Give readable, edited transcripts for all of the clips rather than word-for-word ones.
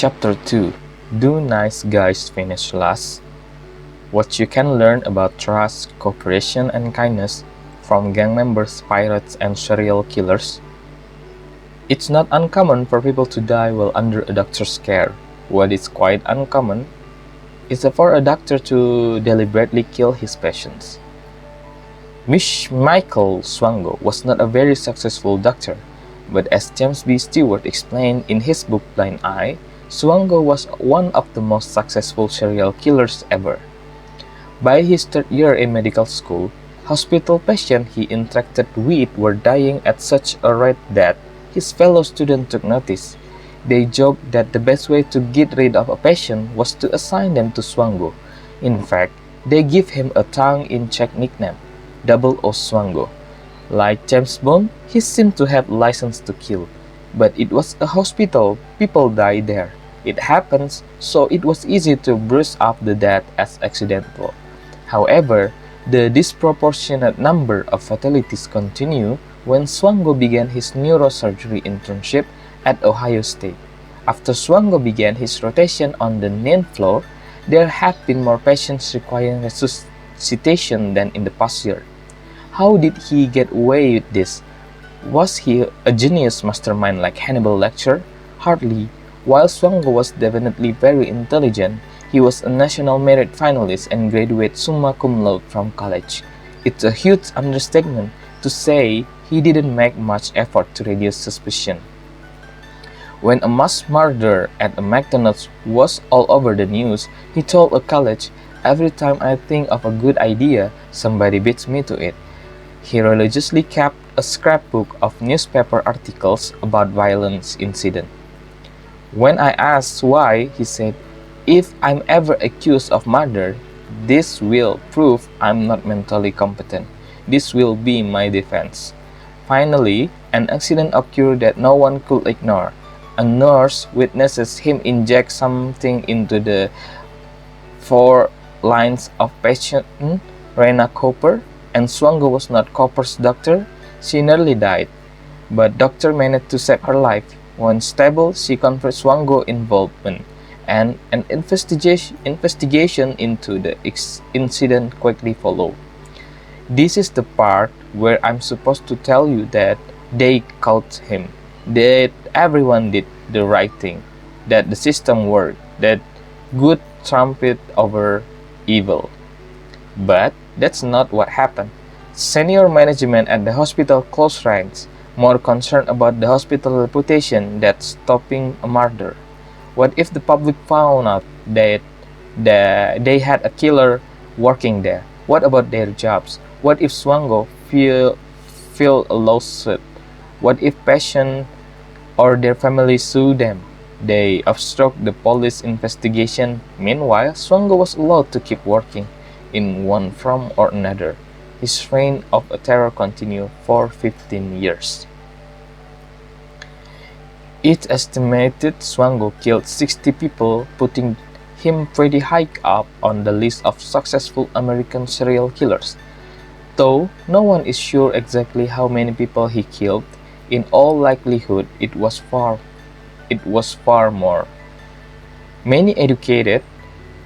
Chapter 2 Do Nice Guys Finish Last? What you can learn about trust, cooperation, and kindness from gang members, pirates, and serial killers. It's not uncommon for people to die while under a doctor's care. What is quite uncommon is for a doctor to deliberately kill his patients. Michael Swango was not a very successful doctor, but as James B. Stewart explained in his book Blind Eye, Swango was one of the most successful serial killers ever. By his third year in medical school, hospital patients he interacted with were dying at such a rate that his fellow students took notice. They joked that the best way to get rid of a patient was to assign them to Swango. In fact, they gave him a tongue-in-cheek nickname, Double O Swango. Like James Bond, he seemed to have license to kill, but it was a hospital, people died there. It happens, so it was easy to brush off the death as accidental. However, the disproportionate number of fatalities continue when Swango began his neurosurgery internship at Ohio State. After Swango began his rotation on the 9th floor, there have been more patients requiring resuscitation than in the past year. How did he get away with this? Was he a genius mastermind like Hannibal Lecter? Hardly. While Swango was definitely very intelligent, he was a national merit finalist and graduated summa cum laude from college. It's a huge understatement to say he didn't make much effort to reduce suspicion. When a mass murder at a McDonald's was all over the news, he told a college, "Every time I think of a good idea, somebody beats me to it." He religiously kept a scrapbook of newspaper articles about violence incidents. When I asked why, he said, "If I'm ever accused of murder, this will prove I'm not mentally competent. This will be my defense." Finally, an accident occurred that no one could ignore. A nurse witnesses him inject something into the 4 lines of patient Rena Cooper, and Swango was not Cooper's doctor. She nearly died, but doctor managed to save her life. Once stable, she confessed Swango involvement, and an investigation into the incident quickly followed. This is the part where I'm supposed to tell you that they caught him, that everyone did the right thing, that the system worked, that good trumped over evil. But that's not what happened. Senior management at the hospital closed ranks, more concerned about the hospital reputation than stopping a murder. What if the public found out that they had a killer working there? What about their jobs? What if Swango feel a lawsuit? What if patients or their families sue them? They obstruct the police investigation. Meanwhile, Swango was allowed to keep working in one form or another. His reign of terror continued for 15 years. It's estimated Swango killed 60 people, putting him pretty high up on the list of successful American serial killers. Though no one is sure exactly how many people he killed, in all likelihood it was far more. Many educated,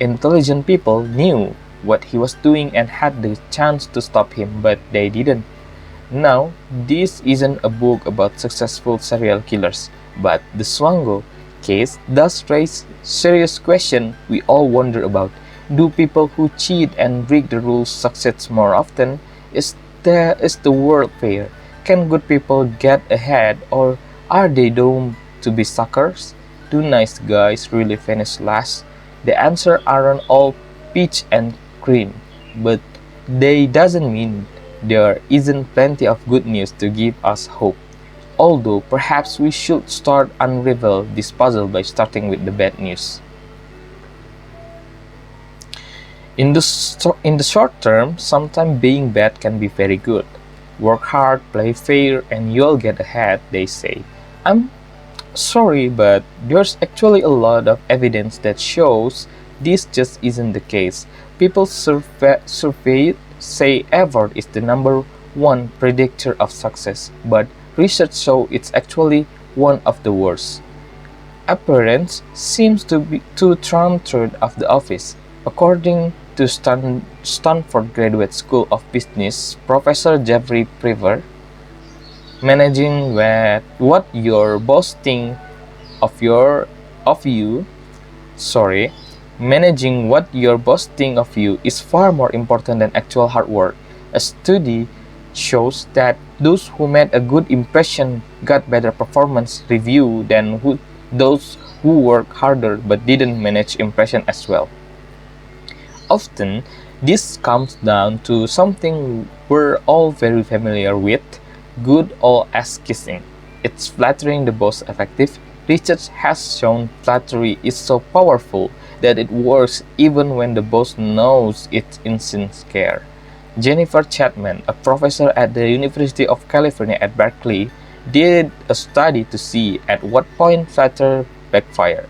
intelligent people knew what he was doing and had the chance to stop him, but they didn't. Now, this isn't a book about successful serial killers, but the Swango case does raise serious questions we all wonder about. Do people who cheat and break the rules succeed more often? Is the world fair? Can good people get ahead, or are they doomed to be suckers? Do nice guys really finish last? The answer aren't all peach and cream, but they doesn't mean there isn't plenty of good news to give us hope. Although perhaps we should start unravel this puzzle by starting with the bad news. In the short term, sometimes being bad can be very good. Work hard, play fair, and you'll get ahead, they say. I'm sorry, but there's actually a lot of evidence that shows this just isn't the case. People surveyed say effort is the number one predictor of success, but research shows it's actually one of the worst. appearance seems to be to trump of the office. According to Stanford Graduate School of Business Professor Jeffrey Prever, managing what your boss think of your of you sorry managing what your boss think of you is far more important than actual hard work. A study shows that those who made a good impression got better performance review than those who worked harder but didn't manage impression as well. Often, this comes down to something we're all very familiar with: good old ass kissing. It's flattering the most effective. Research has shown flattery is so powerful that it works even when the boss knows it's insincere. Jennifer Chapman, a professor at the University of California at Berkeley, did a study to see at what point flattery backfire,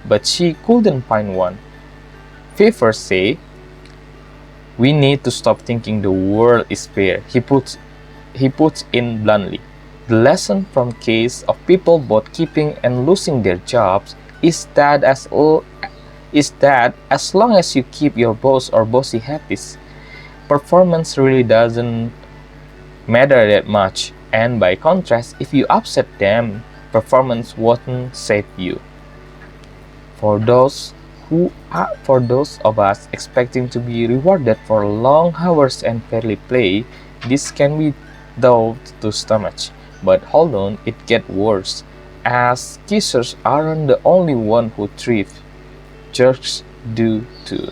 but she couldn't find one. Favors say, "We need to stop thinking the world is fair," he puts in bluntly. The lesson from case of people both keeping and losing their jobs is that as long as you keep your boss or bossy happy, performance really doesn't matter that much. And by contrast, if you upset them, performance won't save you. For those of us expecting to be rewarded for long hours and fairly play, this can be tough to stomach. But hold on, it gets worse. As kissers aren't the only one who thrive. Jerks do too.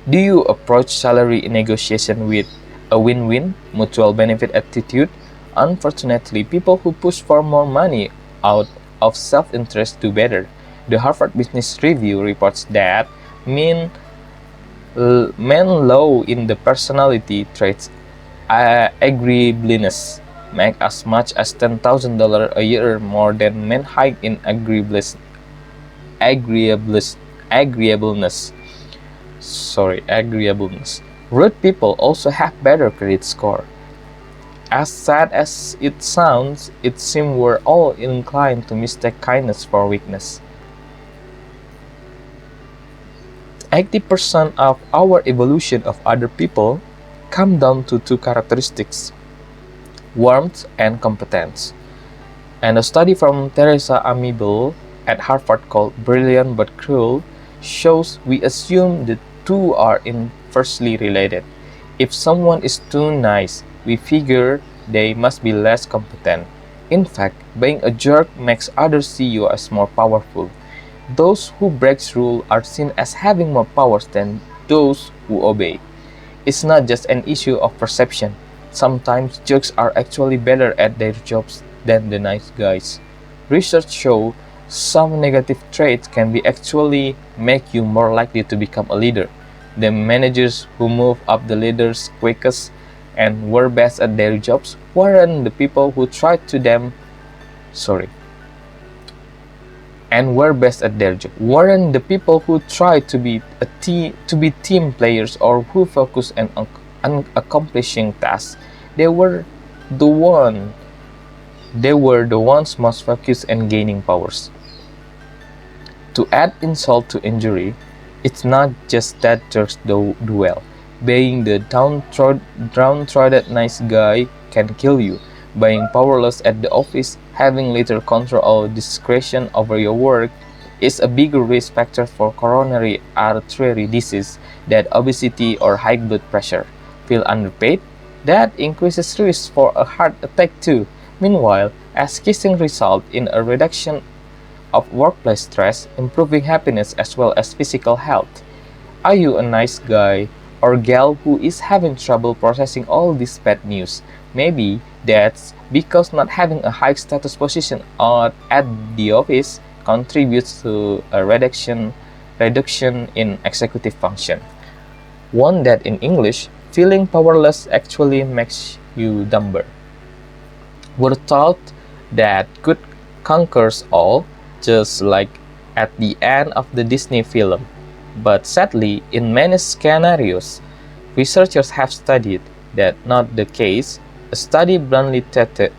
Do you approach salary negotiation with a win-win, mutual benefit attitude? Unfortunately, people who push for more money out of self-interest do better. The Harvard Business Review reports that men low in the personality traits agreeableness make as much as $10,000 a year more than men high in agreeableness. Rude people also have better credit score. As sad as it sounds, it seems we're all inclined to mistake kindness for weakness. 80% of our evolution of other people come down to two characteristics: warmth and competence. And a study from Teresa Amibel at Harvard called Brilliant but Cruel shows we assume the two are inversely related. If someone is too nice, we figure they must be less competent. In fact, being a jerk makes others see you as more powerful. Those who break rules are seen as having more powers than those who obey. It's not just an issue of perception. Sometimes jerks are actually better at their jobs than the nice guys. Research shows some negative traits can be actually make you more likely to become a leader. The managers who move up the ladders quickest and were best at their jobs weren't the people who tried to them and were best at their job weren't the people who tried to be team players or who focused on accomplishing tasks. They were the ones most focused and gaining powers. To add insult to injury, it's not just that jerks do well. Being the downtrodden nice guy can kill you. Being powerless at the office, having little control or discretion over your work, is a bigger risk factor for coronary artery disease than obesity or high blood pressure. Feel underpaid? That increases risk for a heart attack too. Meanwhile, as kissing results in a reduction of workplace stress, improving happiness as well as physical health. Are you a nice guy or gal who is having trouble processing all this bad news? Maybe that's because not having a high status position at the office contributes to a reduction in executive function. One that in English, feeling powerless actually makes you dumber. We're taught that good conquers all, just like at the end of the Disney film. But sadly, in many scenarios, researchers have studied that not the case. A study bluntly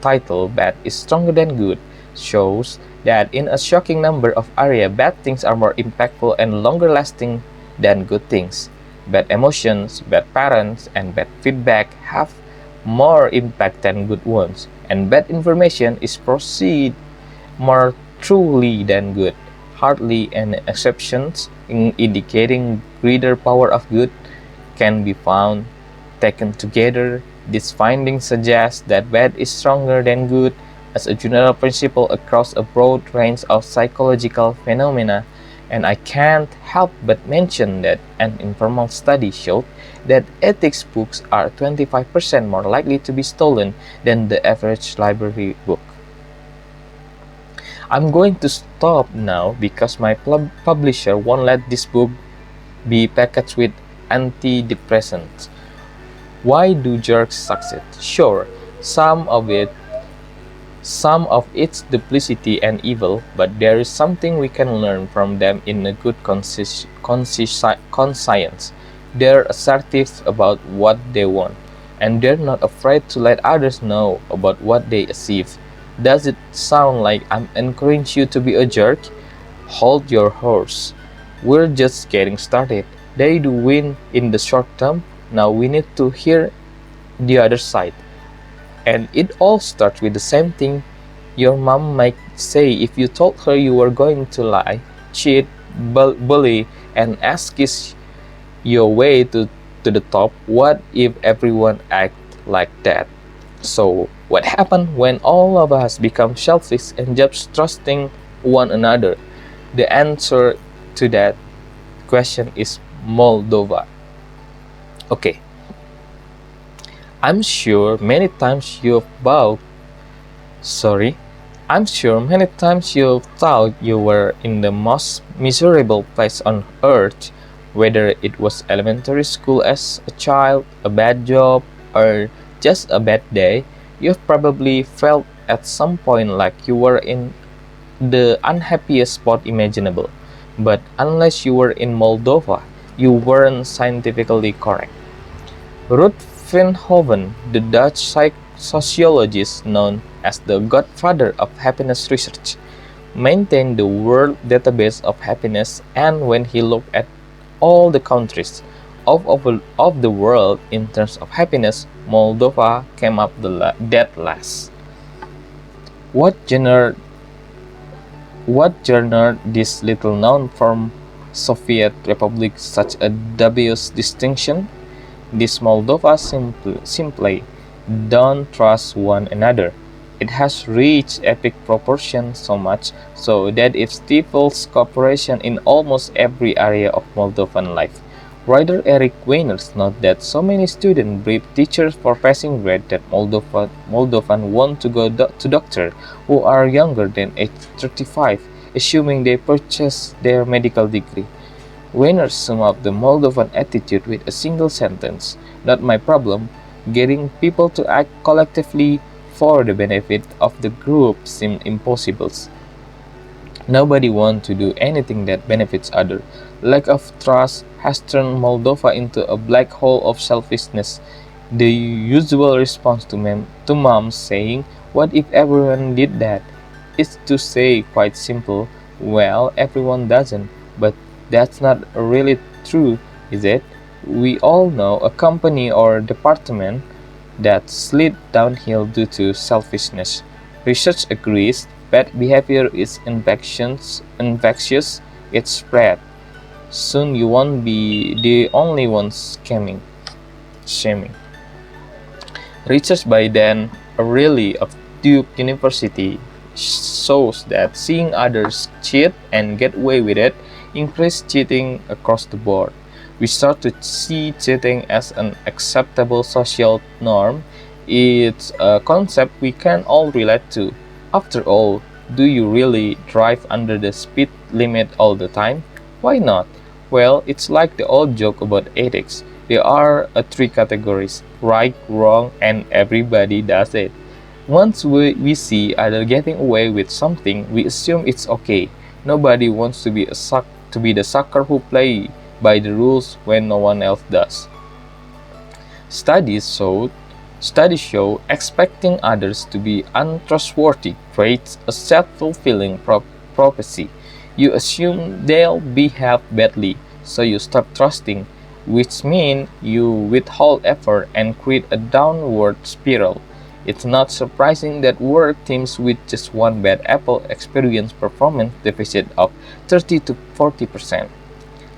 titled "Bad is Stronger Than Good" shows that in a shocking number of areas, bad things are more impactful and longer lasting than good things. Bad emotions, bad parents, and bad feedback have more impact than good ones, and bad information is proceed more truly than good. Hardly any exceptions in indicating greater power of good can be found. Taken together, these findings suggest that bad is stronger than good as a general principle across a broad range of psychological phenomena, and I can't help but mention that an informal study showed that ethics books are 25% more likely to be stolen than the average library book. I'm going to stop now because my publisher won't let this book be packaged with antidepressants. Why do jerks succeed? Sure, some of its duplicity and evil, but there is something we can learn from them in a good conscience. They're assertive about what they want, and they're not afraid to let others know about what they achieve. Does it sound like I'm encouraging you to be a jerk? Hold your horse. We're just getting started. They do win in the short term. Now we need to hear the other side. And it all starts with the same thing your mom might say if you told her you were going to lie, cheat, bully, and ask kiss your way to the top. What if everyone act like that? So, what happened when all of us become selfish and just trusting one another? The answer to that question is Moldova. Okay, I'm sure many times you've bowed. Sorry, I'm sure many times you thought you were in the most miserable place on earth, whether it was elementary school as a child, a bad job, or just a bad day. You've probably felt at some point like you were in the unhappiest spot imaginable. But unless you were in Moldova, you weren't scientifically correct. Ruth Veenhoven, the Dutch sociologist known as the godfather of happiness research, maintained the world database of happiness, and when he looked at all the countries of the world in terms of happiness, Moldova came up dead last. What genre this little known from Soviet Republic such a dubious distinction? This Moldova simply don't trust one another. It has reached epic proportions so much so that it stifles cooperation in almost every area of Moldovan life. Writer Eric Weiners notes that so many students brief teachers for passing grade that Moldovan want to go to doctor who are younger than age 35, assuming they purchase their medical degree. Weiners sum up the Moldovan attitude with a single sentence: "Not my problem." Getting people to act collectively for the benefit of the group seemed impossible. Nobody wants to do anything that benefits others. Lack of trust has turned Moldova into a black hole of selfishness. The usual response to moms saying, "What if everyone did that?" is to say quite simple, "Well, everyone doesn't." But that's not really true, is it? We all know a company or department that slid downhill due to selfishness. Research agrees bad behavior is infectious, it spread. Soon you won't be the only ones shaming. Research by Dan Ariely of Duke University shows that seeing others cheat and get away with it increases cheating across the board. We start to see cheating as an acceptable social norm. It's a concept we can all relate to. After all, do you really drive under the speed limit all the time? Why not? Well, it's like the old joke about ethics. There are three categories: right, wrong, and everybody does it. Once we see others getting away with something, we assume it's okay. Nobody wants to be the sucker who play by the rules when no one else does. Studies showed Studies show expecting others to be untrustworthy creates a self-fulfilling prophecy. You assume they'll behave badly, so you stop trusting, which means you withhold effort and create a downward spiral. It's not surprising that work teams with just one bad apple experience performance deficit of 30 to 40%.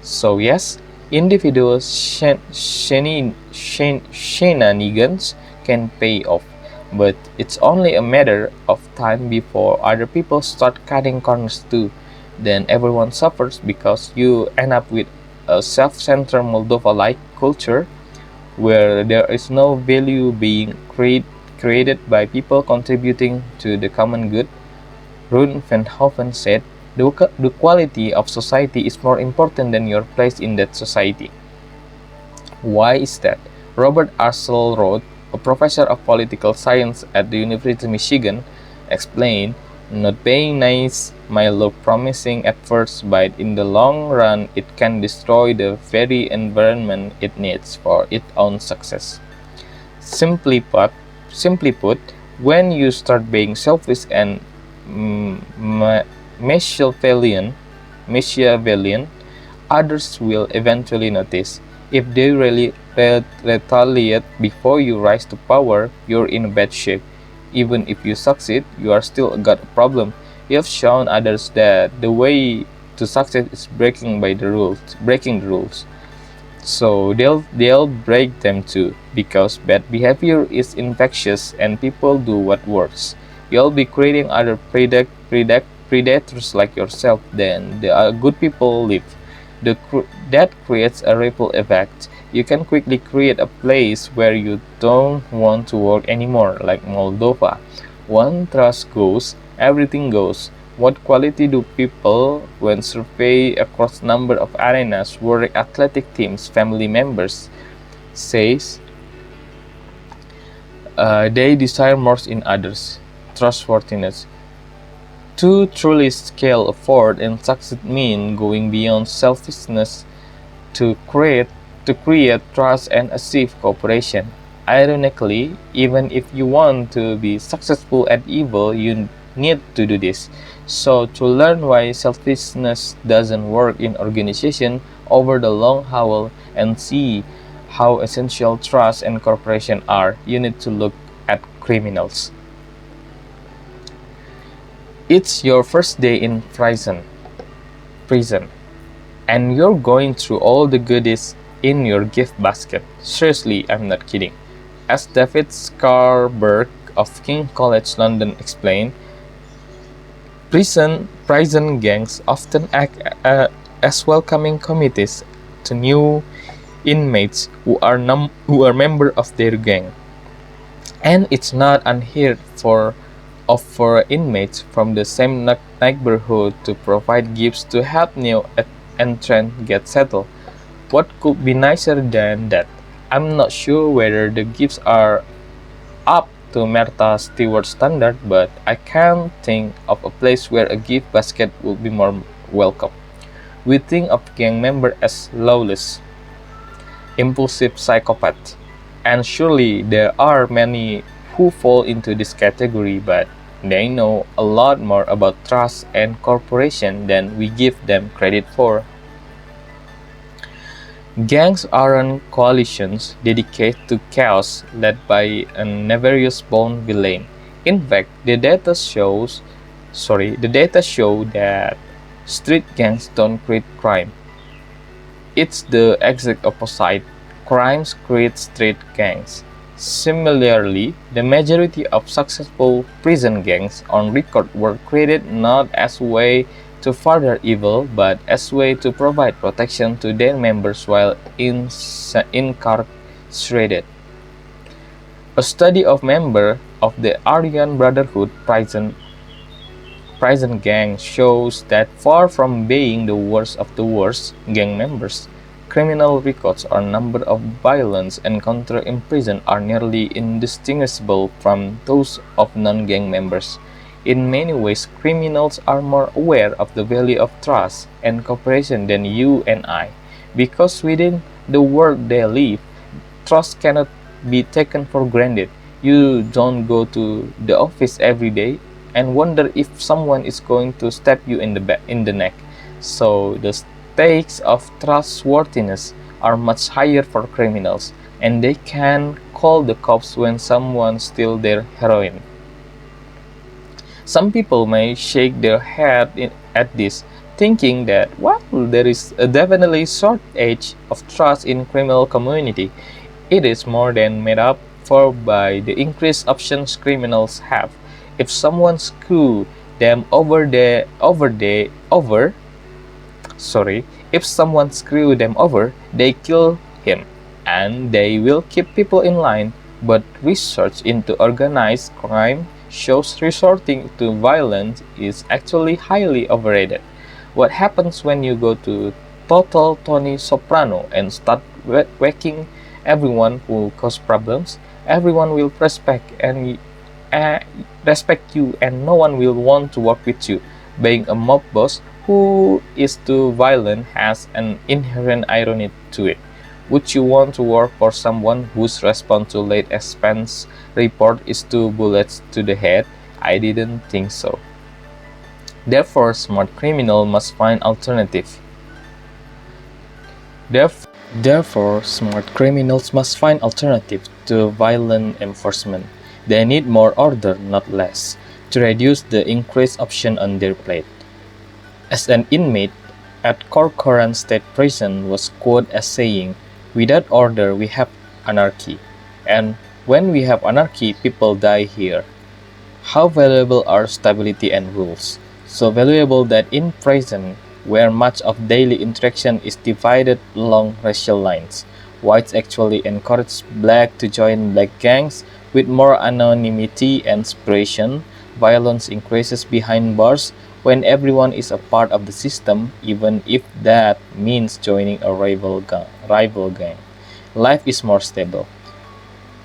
So yes, individual shenanigans can pay off, but it's only a matter of time before other people start cutting corners too. Then everyone suffers because you end up with a self-centered Moldova-like culture where there is no value being created by people contributing to the common good. Rune van Hoven said, the quality of society is more important than your place in that society. Why is that? Robert Axelrod, a professor of political science at the University of Michigan, explained, not being nice might look promising at first, but in the long run it can destroy the very environment it needs for its own success. Simply put, when you start being selfish and Machiavellian, others will eventually notice. If they really retaliate before you rise to power, you're in bad shape. Even if you succeed, you are still got a problem. You have shown others that the way to succeed is breaking the rules. So they'll break them too, because bad behavior is infectious and people do what works. You'll be creating other predators like yourself, then the good people leave. That creates a ripple effect. You can quickly create a place where you don't want to work anymore, like Moldova. One trust goes, everything goes. What quality do people, when surveyed across number of arenas where athletic teams, family members, says they desire more in others? Trustworthiness. To truly scale effort and succeed mean going beyond selfishness to create trust and achieve cooperation. Ironically, even if you want to be successful at evil, you need to do this. So to learn why selfishness doesn't work in organization over the long haul and see how essential trust and cooperation are, you need to look at criminals. It's your first day in prison, and you're going through all the goodies in your gift basket. Seriously, I'm not kidding. As David Scarberg of King College London explained, prison gangs often act as welcoming committees to new inmates who are member of their gang. And it's not unheard of for inmates from the same neighborhood to provide gifts to help new entrants get settled. What could be nicer than that? I'm not sure whether the gifts are up to Martha Stewart standard, but I can't think of a place where a gift basket would be more welcome. We think of gang members as lawless, impulsive psychopaths, and surely there are many who fall into this category, but they know a lot more about trust and cooperation than we give them credit for. Gangs aren't coalitions dedicated to chaos led by a nefarious-born villain. In fact, the data show that street gangs don't create crime. It's the exact opposite. Crimes create street gangs. Similarly, the majority of successful prison gangs on record were created not as a way to further evil, but as a way to provide protection to their members while incarcerated. A study of members of the Aryan Brotherhood prison gang shows that far from being the worst of the worst gang members, criminal records or number of violence encountered in prison are nearly indistinguishable from those of non-gang members. In many ways, criminals are more aware of the value of trust and cooperation than you and I, because within the world they live, trust cannot be taken for granted. You don't go to the office every day and wonder if someone is going to stab you in the neck. So the stakes of trustworthiness are much higher for criminals, and they can call the cops when someone steals their heroin. Some people may shake their head at this, thinking that, well, there is a definitely shortage of trust in criminal community. It is more than made up for by the increased options criminals have. If someone screw them if someone screw them over, they kill him, and they will keep people in line. But research into organized crime shows resorting to violence is actually highly overrated. What happens when you go to total Tony Soprano and start whacking everyone who cause problems? Everyone will respect you, and no one will want to work with you. Being a mob boss who is too violent has an inherent irony to it. Would you want to work for someone whose response to late expense report is 2 bullets to the head? I didn't think so. Therefore, smart criminal must find alternative. Therefore, smart criminals must find alternative to violent enforcement. They need more order, not less, to reduce the increased option on their plate. As an inmate at Corcoran State Prison was quoted as saying, "Without order, we have anarchy. And when we have anarchy, people die here." How valuable are stability and rules? So valuable that in prison, where much of daily interaction is divided along racial lines, whites actually encourage black to join black gangs with more anonymity and separation. Violence increases behind bars when everyone is a part of the system, even if that means joining a rival gang. Life is more stable.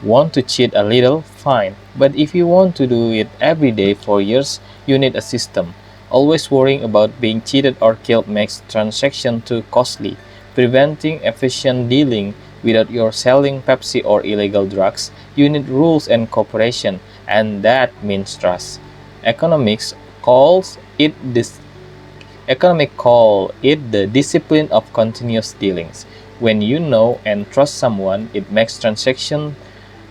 Want to cheat a little? Fine. But if you want to do it every day for years, you need a system. Always worrying about being cheated or killed makes transaction too costly. Preventing efficient dealing without your selling Pepsi or illegal drugs, you need rules and cooperation, and that means trust. Economics calls it this Economic call it the discipline of continuous dealings. When you know and trust someone, it makes transaction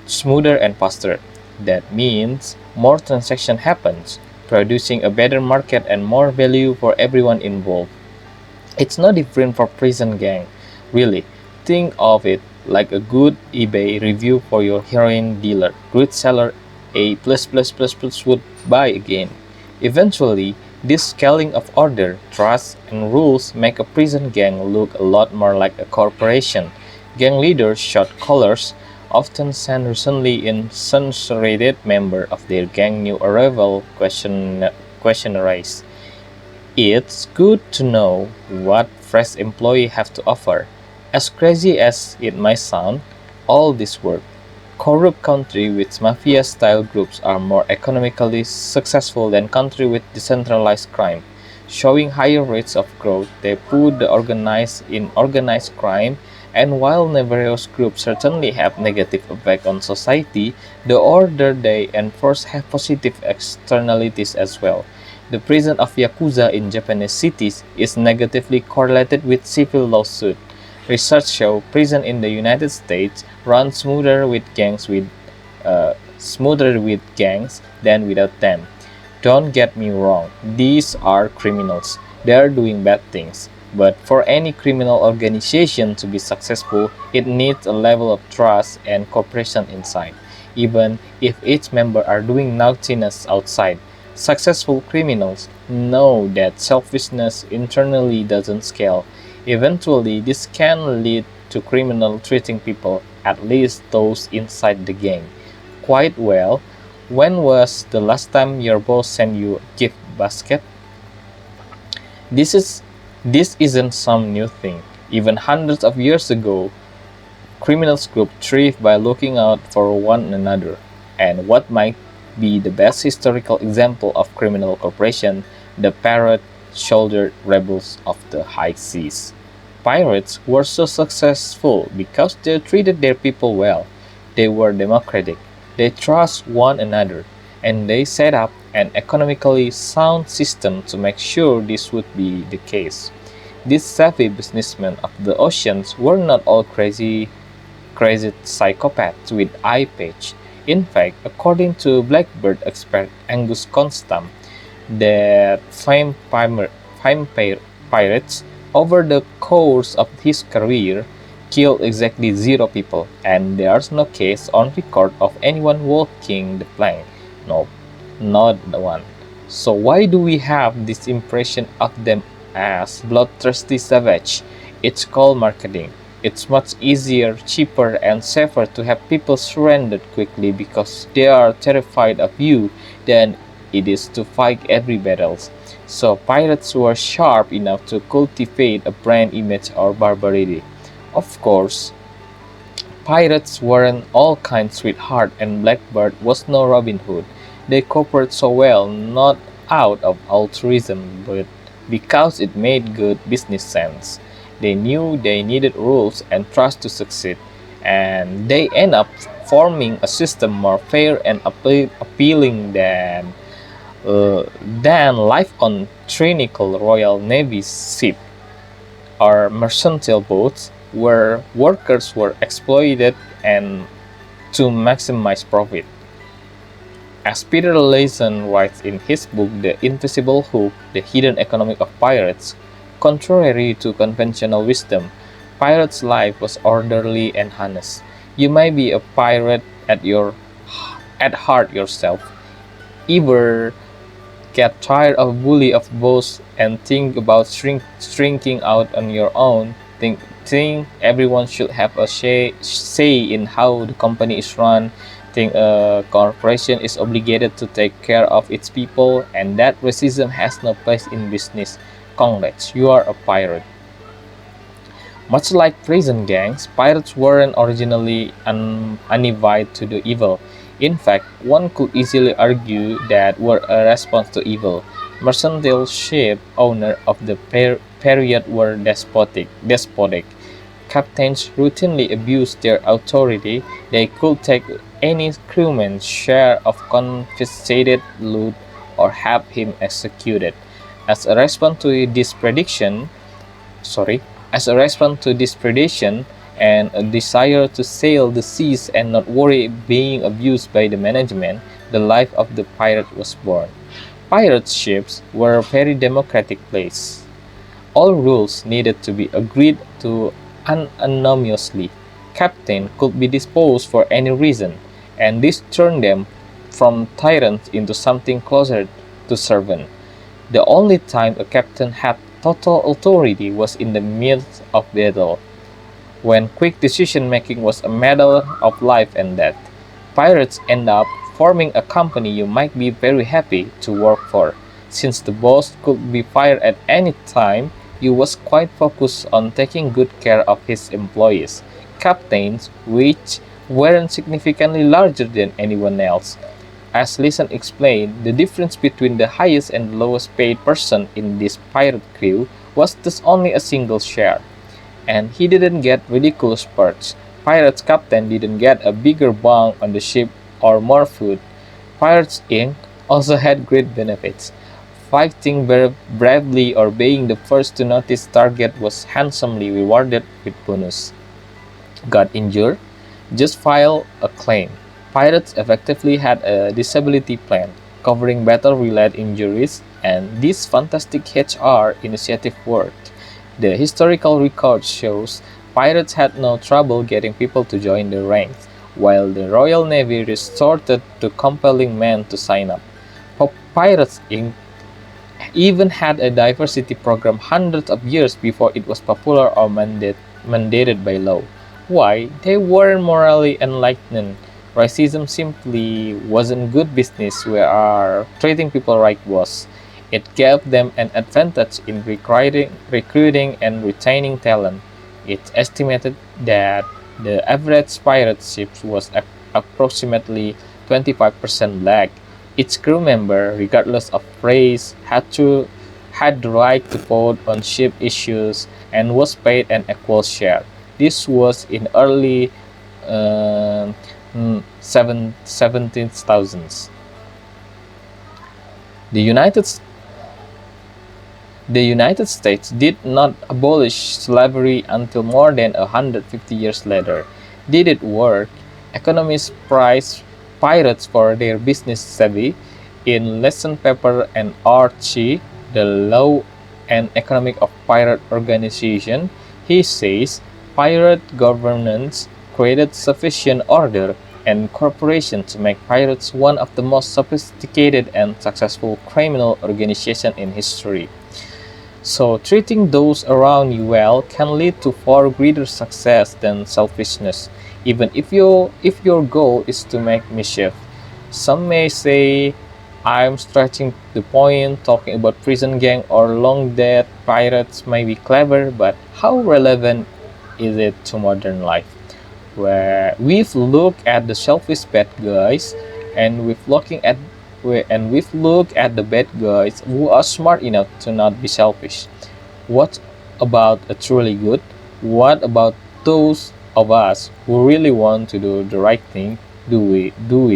smoother and faster. That means more transaction happens, producing a better market and more value for everyone involved. It's no different for prison gang, really. Think of it like a good eBay review for your heroin dealer. Good seller A would buy again. Eventually, this scaling of order, trust, and rules make a prison gang look a lot more like a corporation. Gang leaders shout colors, often send recently incarcerated member of their gang new arrival questionnaires. It's good to know what fresh employee have to offer. As crazy as it might sound, all this work. Corrupt countries with mafia-style groups are more economically successful than countries with decentralized crime. Showing higher rates of growth, they put the organized in organized crime, and while nefarious groups certainly have negative effect on society, the order they enforce have positive externalities as well. The prison of Yakuza in Japanese cities is negatively correlated with civil lawsuits. Research shows prison in the United States run smoother with gangs than without them. Don't get me wrong, these are criminals. They are doing bad things. But for any criminal organization to be successful, it needs a level of trust and cooperation inside, even if each member are doing naughtiness outside. Successful criminals know that selfishness internally doesn't scale. Eventually, this can lead to criminal treating people, at least those inside the gang, quite well. When was the last time your boss sent you a gift basket? This is this isn't some new thing. Even hundreds of years ago, criminals groups thrived by looking out for one another. And what might be the best historical example of criminal cooperation, the parrot-shouldered rebels of the high seas. Pirates were so successful because they treated their people well. They were democratic. They trust one another, and they set up an economically sound system to make sure this would be the case. These savvy businessmen of the oceans were not all crazy psychopaths with eye patch. In fact, according to Blackbird expert Angus Constam, that famed pirates, over the course of his career, killed exactly 0 people, and there's no case on record of anyone walking the plank. No, not the one. So why do we have this impression of them as bloodthirsty savage? It's called marketing. It's much easier, cheaper, and safer to have people surrender quickly because they are terrified of you than it is to fight every battle. So pirates were sharp enough to cultivate a brand image of barbarity. Of course, pirates weren't all kind sweetheart, and Blackbird was no Robin Hood. They cooperated so well, not out of altruism, but because it made good business sense. They knew they needed rules and trust to succeed, and they end up forming a system more fair and appealing than life on tyrannical Royal Navy ship or mercantile boats where workers were exploited and to maximize profit. As Peter Layson writes in his book The Invisible Hook, The Hidden Economic of Pirates, contrary to conventional wisdom, pirates' life was orderly and honest. You may be a pirate at heart yourself. Ever get tired of bully of boss and think about shrinking out on your own? Think everyone should have a say in how the company is run. Think a corporation is obligated to take care of its people, and that racism has no place in business. Congrats, you are a pirate. Much like prison gangs, pirates weren't originally uninvited to do evil. In fact, one could easily argue that were a response to evil. Mercantile ship owners of the period were despotic. Captains routinely abused their authority. They could take any crewman's share of confiscated loot or have him executed. As a response to this prediction, as a response to this predation and a desire to sail the seas and not worry being abused by the management, the life of the pirate was born. Pirate ships were a very democratic place. All rules needed to be agreed to unanimously. Captain could be disposed for any reason, and this turned them from tyrants into something closer to servant. The only time a captain had total authority was in the midst of battle, when quick decision making was a matter of life and death. Pirates end up forming a company you might be very happy to work for. Since the boss could be fired at any time, he was quite focused on taking good care of his employees. Captains, which weren't significantly larger than anyone else. As Lisan explained, the difference between the highest and lowest paid person in this pirate crew was thus only a single share. And he didn't get ridiculous perks. Pirates captain didn't get a bigger bunk on the ship or more food. Pirates Inc. also had great benefits. Fighting bravely or being the first to notice target was handsomely rewarded with bonus. Got injured? Just file a claim. Pirates effectively had a disability plan covering battle-related injuries, and this fantastic HR initiative worked. The historical record shows pirates had no trouble getting people to join the ranks, while the Royal Navy resorted to compelling men to sign up. Pirates Inc. even had a diversity program hundreds of years before it was popular or mandated by law. Why? They weren't morally enlightened. Racism simply wasn't good business where treating people right was. It gave them an advantage in recruiting and retaining talent. It's estimated that the average pirate ship was approximately 25% black. Each crew member, regardless of race, had the right to vote on ship issues and was paid an equal share. This was in early uh, 17,000s. The United The United States did not abolish slavery until more than 150 years later. Did it work? Economists prize pirates for their business savvy. In lesson paper and Archie, the Law and Economic of Pirate Organization, he says pirate governance created sufficient order and cooperation to make pirates one of the most sophisticated and successful criminal organizations in history. So, treating those around you well can lead to far greater success than selfishness, even if your goal is to make mischief. Some may say I'm stretching the point, talking about prison gang or long dead pirates may be clever, but how relevant is it to modern life? Where we've looked at the selfish bad guys and we've looked at the bad guys who are smart enough to not be selfish. What about a truly good? What about those of us who really want to do the right thing? Do we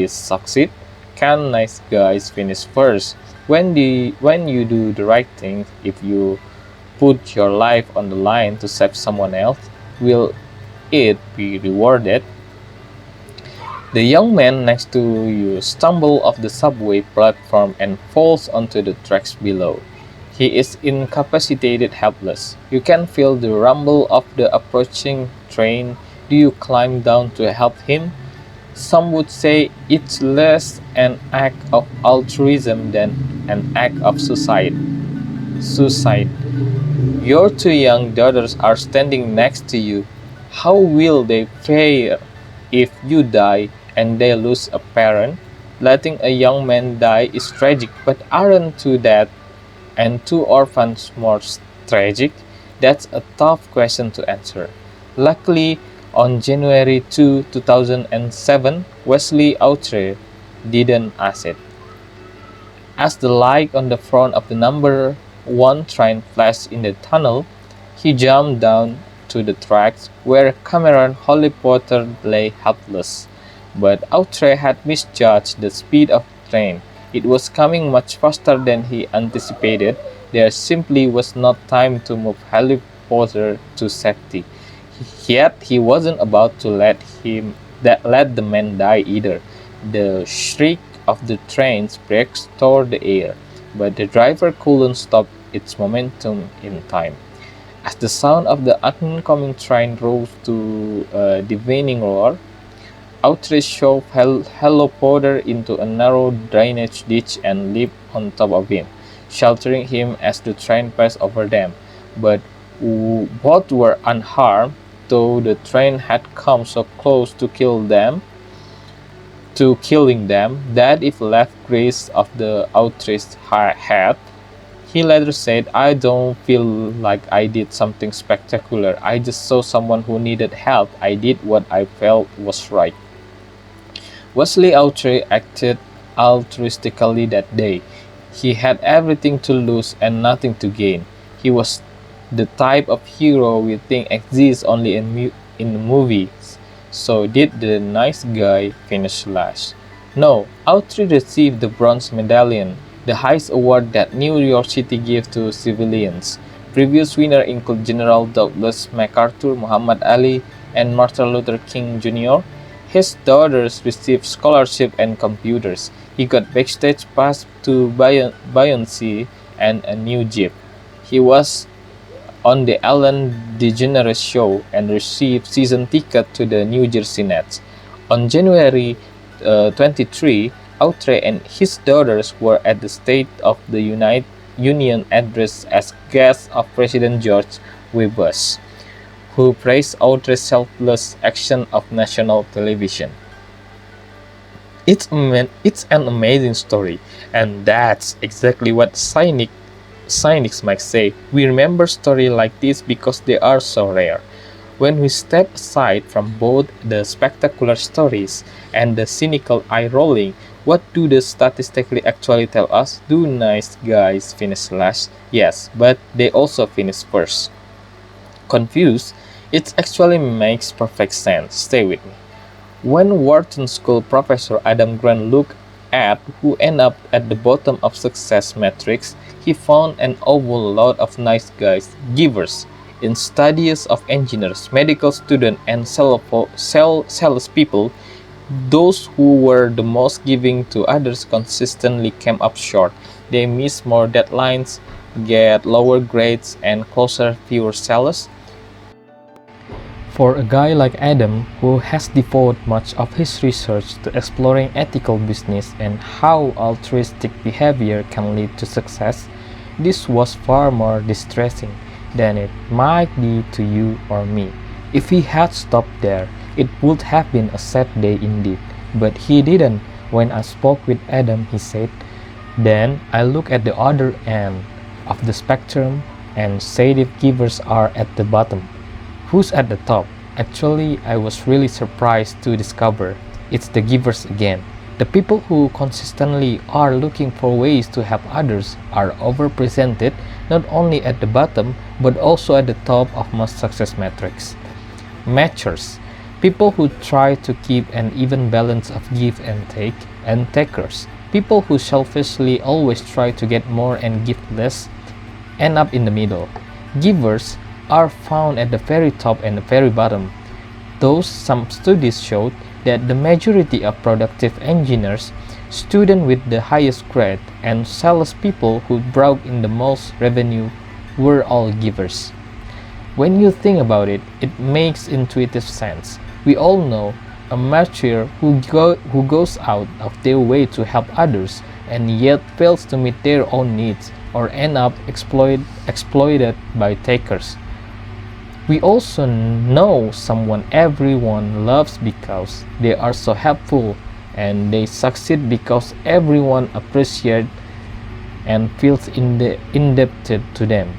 succeed? Can nice guys finish first? When you do the right thing, if you put your life on the line to save someone else, will it be rewarded? The young man next to you stumbles off the subway platform and falls onto the tracks below. He is incapacitated, helpless. You can feel the rumble of the approaching train. Do you climb down to help him? Some would say it's less an act of altruism than an act of suicide. Suicide. Your two young daughters are standing next to you. How will they fare if you die and they lose a parent? Letting a young man die is tragic, but aren't two deaths and two orphans more tragic? That's a tough question to answer. Luckily, on January 2, 2007, Wesley Outre didn't ask it. As the light on the front of the number 1 train flashed in the tunnel, he jumped down to the tracks where Cameron Holly Potter lay helpless. But Outre had misjudged the speed of the train. It was coming much faster than he anticipated. There simply was not time to move Holly Potter to safety. Yet he wasn't about to let the man die either. The shriek of the train's brakes tore the air, but the driver couldn't stop its momentum in time. As the sound of the oncoming train rose to a deafening roar, Outre shoved Hello Potter into a narrow drainage ditch and leaped on top of him, sheltering him as the train passed over them. But both were unharmed, though the train had come so close to killing them, that it left grace of the Outre's head. He later said, I don't feel like I did something spectacular. I just saw someone who needed help. I did what I felt was right. Wesley Outre acted altruistically that day. He had everything to lose and nothing to gain. He was the type of hero we think exists only in movies. So did the nice guy finish last? No, Outre received the bronze medallion, the highest award that New York City gives to civilians. Previous winners include General Douglas MacArthur, Muhammad Ali, and Martin Luther King Jr. His daughters received scholarships and computers. He got backstage pass to Beyoncé and a new Jeep. He was on the Ellen DeGeneres show and received season ticket to the New Jersey Nets. On January 23, Outre and his daughters were at the State of the Union address as guests of President George W. Bush, who praised Outre's selfless action of national television. It's an amazing story, and that's exactly what cynics might say. We remember stories like this because they are so rare. When we step aside from both the spectacular stories and the cynical eye-rolling, what do the statistically actually tell us? Do nice guys finish last? Yes, but they also finish first. Confused? It actually makes perfect sense. Stay with me. When Wharton School professor Adam Grant looked at who ended up at the bottom of success metrics, he found an awful lot of nice guys, givers, in studies of engineers, medical students, and salespeople. Those who were the most giving to others consistently came up short. They missed more deadlines, get lower grades, and closer fewer sales. For a guy like Adam, who has devoted much of his research to exploring ethical business and how altruistic behavior can lead to success, this was far more distressing than it might be to you or me. If he had stopped there, it would have been a sad day indeed. But he didn't. When I spoke with Adam, he said, "Then I look at the other end of the spectrum and say if givers are at the bottom. Who's at the top?" Actually, I was really surprised to discover it's the givers again. The people who consistently are looking for ways to help others are overrepresented not only at the bottom but also at the top of most success metrics. Matchers, people who try to keep an even balance of give and take, and takers, people who selfishly always try to get more and give less, end up in the middle. Givers are found at the very top and the very bottom. Those some studies showed that the majority of productive engineers, students with the highest grade, and salespeople who brought in the most revenue were all givers. When you think about it, it makes intuitive sense. We all know a martyr who goes out of their way to help others and yet fails to meet their own needs or end up exploited by takers. We also know someone everyone loves because they are so helpful, and they succeed because everyone appreciates and feels indebted to them.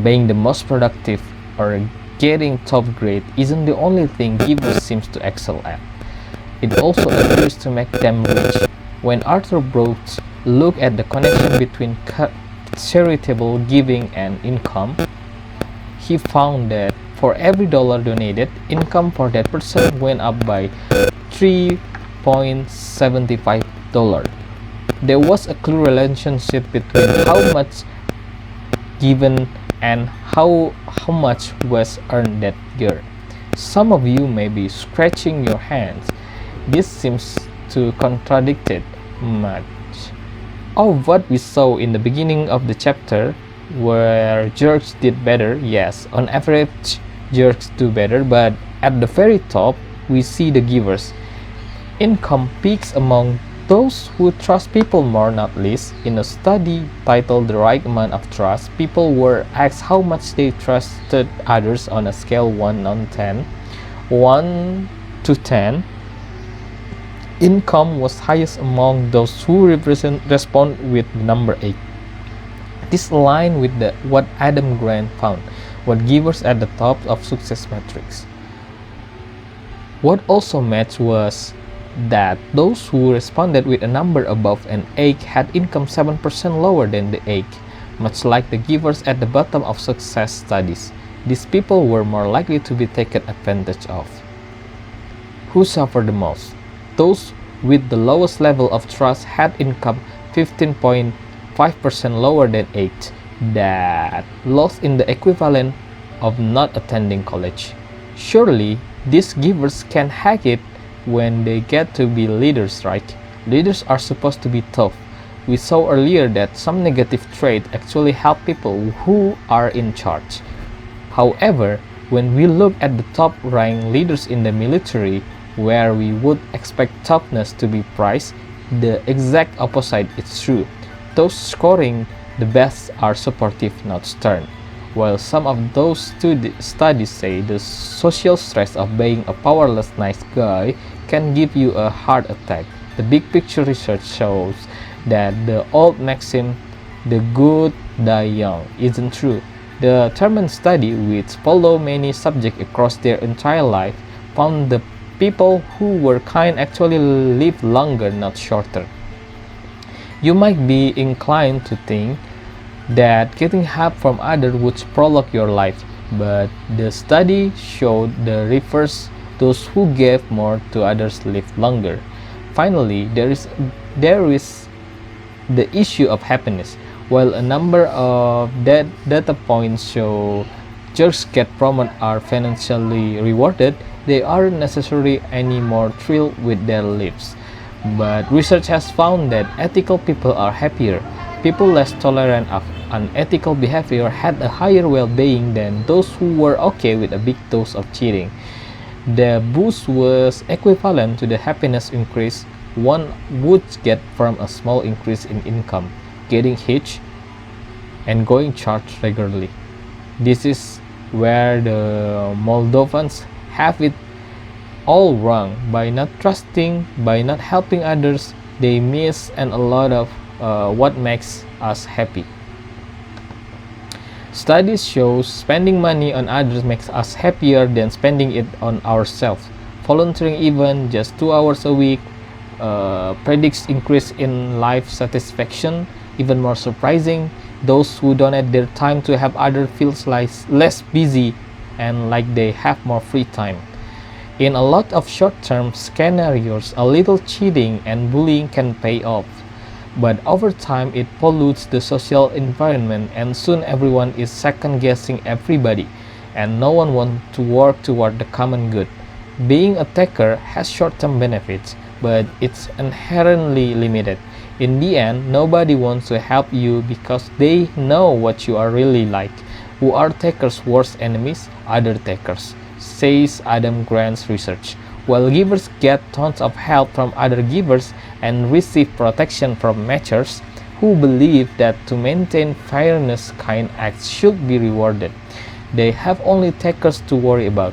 Being the most productive or getting top grade isn't the only thing givers seems to excel at. It also appears to make them rich. When Arthur Brooks looked at the connection between charitable giving and income, he found that for every dollar donated, income for that person went up by $3.75. There was a clear relationship between how much given and how much was earned that year. Some of you may be scratching your hands. This seems to contradict it much of what we saw in the beginning of the chapter, where jerks did better. Yes, on average, jerks do better, but at the very top, we see the givers. Income peaks among those who trust people more, not least. In a study titled The Right Amount of Trust, people were asked how much they trusted others on a scale 1 to 10. Income was highest among those who respond with the number 8. This aligned with what Adam Grant found, what givers at the top of success metrics. What also matched was that those who responded with a number above an 8 had income 7% lower than the 8, much like the givers at the bottom of success studies. These people were more likely to be taken advantage of. Who suffered the most? Those with the lowest level of trust had income 15.5% lower than 8, that lost in the equivalent of not attending college. Surely, these givers can hack it when they get to be leaders, right? Leaders are supposed to be tough. We saw earlier that some negative traits actually help people who are in charge. However, when we look at the top-ranked leaders in the military, where we would expect toughness to be prized, the exact opposite is true. Those scoring the best are supportive, not stern. While some of those studies say the social stress of being a powerless nice guy can give you a heart attack, the big picture research shows that the old maxim, "the good die young," isn't true. The Thurman study, which followed many subjects across their entire life, found the people who were kind actually lived longer, not shorter. You might be inclined to think that getting help from others would prolong your life, but the study showed the reverse. Those who gave more to others lived longer. Finally, there is the issue of happiness. While a number of data points show jerks get promoted are financially rewarded, they aren't necessarily any more thrilled with their lives. But research has found that ethical people are happier. People less tolerant of unethical behavior had a higher well-being than those who were okay with a big dose of cheating. The boost was equivalent to the happiness increase one would get from a small increase in income, getting hitched, and going church regularly. This is where the Moldovans have it all wrong. By not trusting, by not helping others, they miss and a lot of what makes us happy. Studies show spending money on others makes us happier than spending it on ourselves. Volunteering even just 2 hours a week predicts increase in life satisfaction. Even more surprising, those who donate their time to help others feel less busy and like they have more free time. In a lot of short-term scenarios, a little cheating and bullying can pay off. But over time, it pollutes the social environment, and soon everyone is second-guessing everybody, and no one wants to work toward the common good. Being a taker has short-term benefits, but it's inherently limited. In the end, nobody wants to help you because they know what you are really like. Who are takers' worst enemies? Other takers, says Adam Grant's research. While givers get tons of help from other givers and receive protection from matchers who believe that to maintain fairness kind acts should be rewarded, they have only takers to worry about.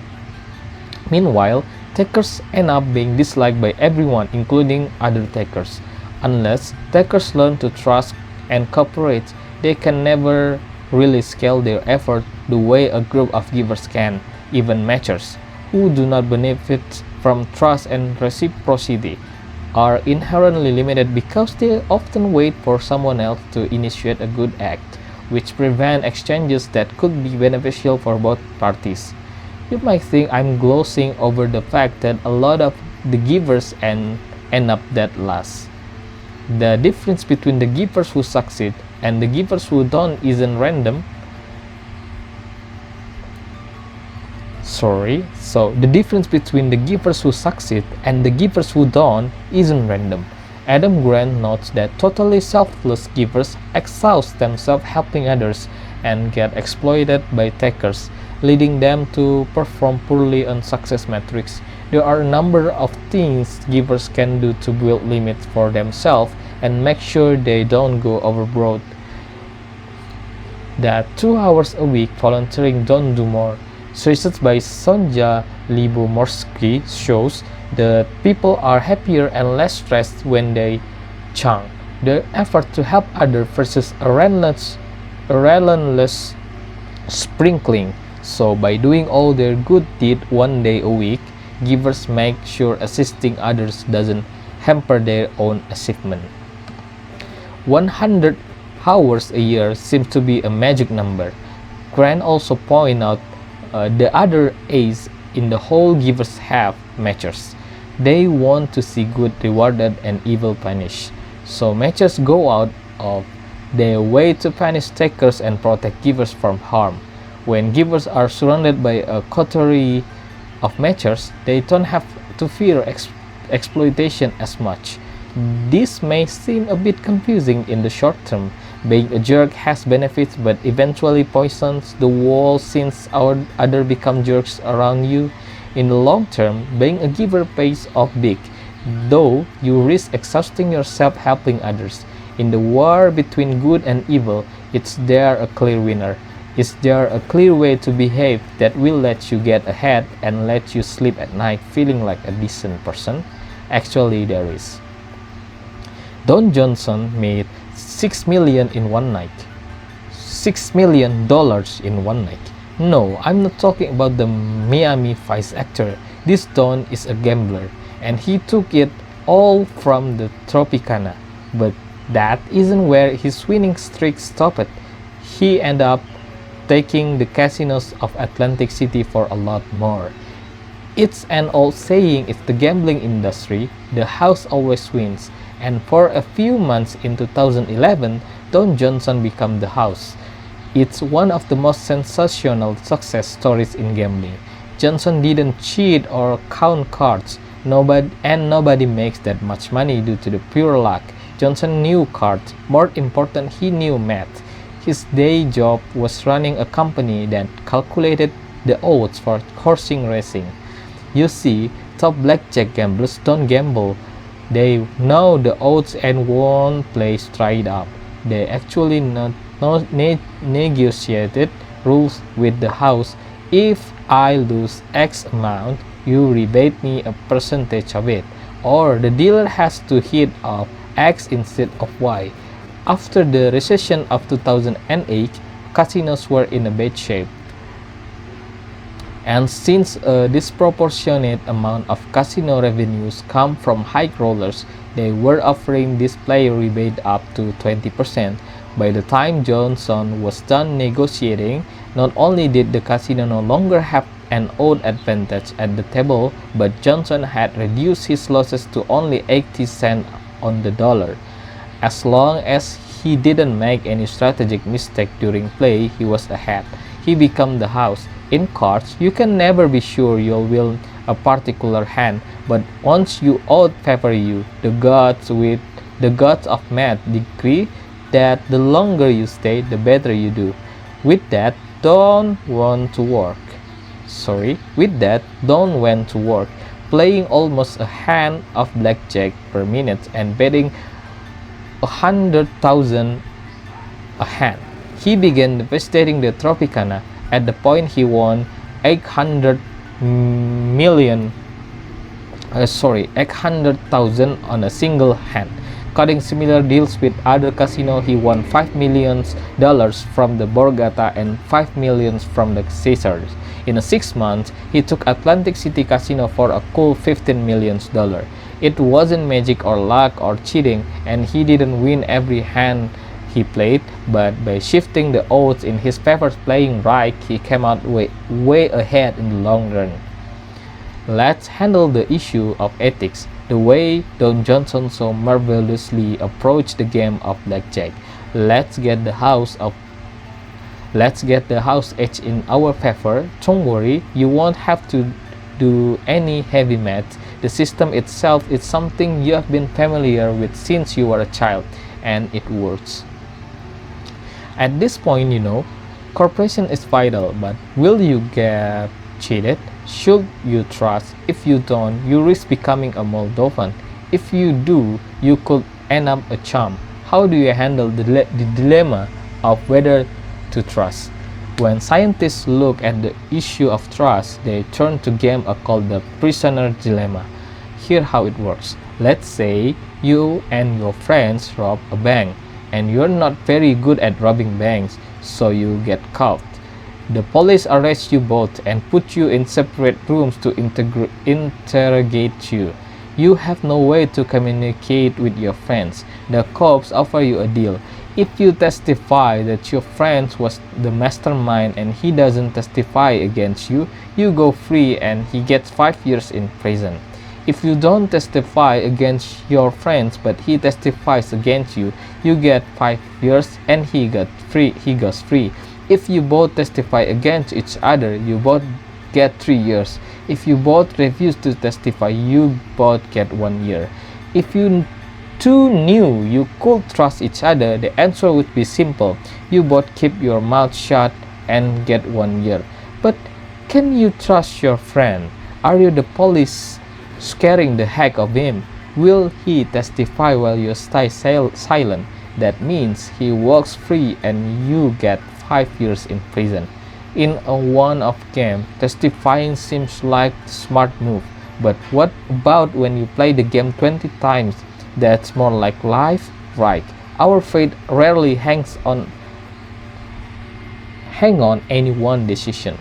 Meanwhile, takers end up being disliked by everyone, including other takers. Unless takers learn to trust and cooperate, they can never really scale their effort the way a group of givers can. Even matchers, who do not benefit from trust and reciprocity, are inherently limited because they often wait for someone else to initiate a good act, which prevent exchanges that could be beneficial for both parties. You might think I'm glossing over the fact that a lot of the givers end up dead last. The difference between the givers who succeed and the givers who don't isn't random. So the difference between the givers who succeed and the givers who don't isn't random. Adam Grant notes that totally selfless givers exhaust themselves helping others and get exploited by takers, leading them to perform poorly on success metrics. There are a number of things givers can do to build limits for themselves and make sure they don't go overboard. That 2 hours a week volunteering don't do more. Research by Sonja Libomorsky shows that people are happier and less stressed when they chunk their effort to help others versus a relentless sprinkling. So by doing all their good deed 1 day a week, givers make sure assisting others doesn't hamper their own achievement. 100 hours a year seems to be a magic number. Grant also point out the other A's in the whole givers have matchers. They want to see good rewarded and evil punished. So matchers go out of their way to punish takers and protect givers from harm. When givers are surrounded by a coterie of matchers, they don't have to fear exploitation as much. This may seem a bit confusing in the short term. Being a jerk has benefits but eventually poisons the wall since other become jerks around you. In the long term, being a giver pays off big, though you risk exhausting yourself helping others. In the war between good and evil, is there a clear winner? Is there a clear way to behave that will let you get ahead and let you sleep at night feeling like a decent person? Actually, there is. Don Johnson made $6 million in one night. $6 million in one night. No, I'm not talking about the Miami Vice actor. This Don is a gambler, and he took it all from the Tropicana. But that isn't where his winning streak stopped. He ended up taking the casinos of Atlantic City for a lot more. It's an old saying in the gambling industry, the house always wins, and for a few months in 2011, Don Johnson became the house. It's one of the most sensational success stories in gambling. Johnson didn't cheat or count cards. Nobody makes that much money due to the pure luck. Johnson knew cards. More important, he knew math. His day job was running a company that calculated the odds for horsing racing. You see, top blackjack gamblers don't gamble. They know the odds and won't play straight up. They actually negotiated rules with the house. If I lose X amount, you rebate me a percentage of it. Or the dealer has to hit off X instead of Y. After the recession of 2008, casinos were in a bad shape. And since a disproportionate amount of casino revenues come from high rollers, they were offering this player rebate up to 20%. By the time Johnson was done negotiating, not only did the casino no longer have an odd advantage at the table, but Johnson had reduced his losses to only 80 cents on the dollar. As long as he didn't make any strategic mistake during play, he was ahead. He became the house. In cards, you can never be sure you'll win a particular hand, but once you odd favor you, the gods of math decree that the longer you stay, the better you do. With that, don't want to work. Playing almost a hand of blackjack per minute and betting 100,000 a hand. He began devastating the Tropicana. At the point he won 800,000 on a single hand. Cutting similar deals with other casinos, he won $5 million from the Borgata and $5 million from the Caesars. In 6 months, he took Atlantic City Casino for a cool $15 million. It wasn't magic or luck or cheating, and he didn't win every hand he played, but by shifting the odds in his favor playing right, he came out way ahead in the long run. Let's handle the issue of ethics, the way Don Johnson so marvelously approached the game of blackjack. Let's get the house edge in our favor. Don't worry, you won't have to do any heavy math. The system itself is something you have been familiar with since you were a child, and it works. At this point, cooperation is vital, but will you get cheated? Should you trust? If you don't, you risk becoming a Moldovan. If you do, you could end up a chump. How do you handle the dilemma of whether to trust? When scientists look at the issue of trust, they turn to a game called the prisoner dilemma. Here's how it works. Let's say you and your friends rob a bank, and you're not very good at robbing banks, so you get caught. The police arrest you both and put you in separate rooms to interrogate you. You have no way to communicate with your friends. The cops offer you a deal. If you testify that your friend was the mastermind and he doesn't testify against you, you go free and he gets 5 years in prison. If you don't testify against your friends but he testifies against you, you get 5 years and he goes free. If you both testify against each other, you both get 3 years. If you both refuse to testify, you both get 1 year. If you two knew you could trust each other, the answer would be simple. You both keep your mouth shut and get 1 year. But can you trust your friend? Are you the police scaring the heck of him? Will he testify while you stay silent? That means he walks free and you get 5 years in prison. In a one-off game, testifying seems like a smart move. But what about when you play the game 20 times? That's more like life, right? Our fate rarely hangs on any one decision.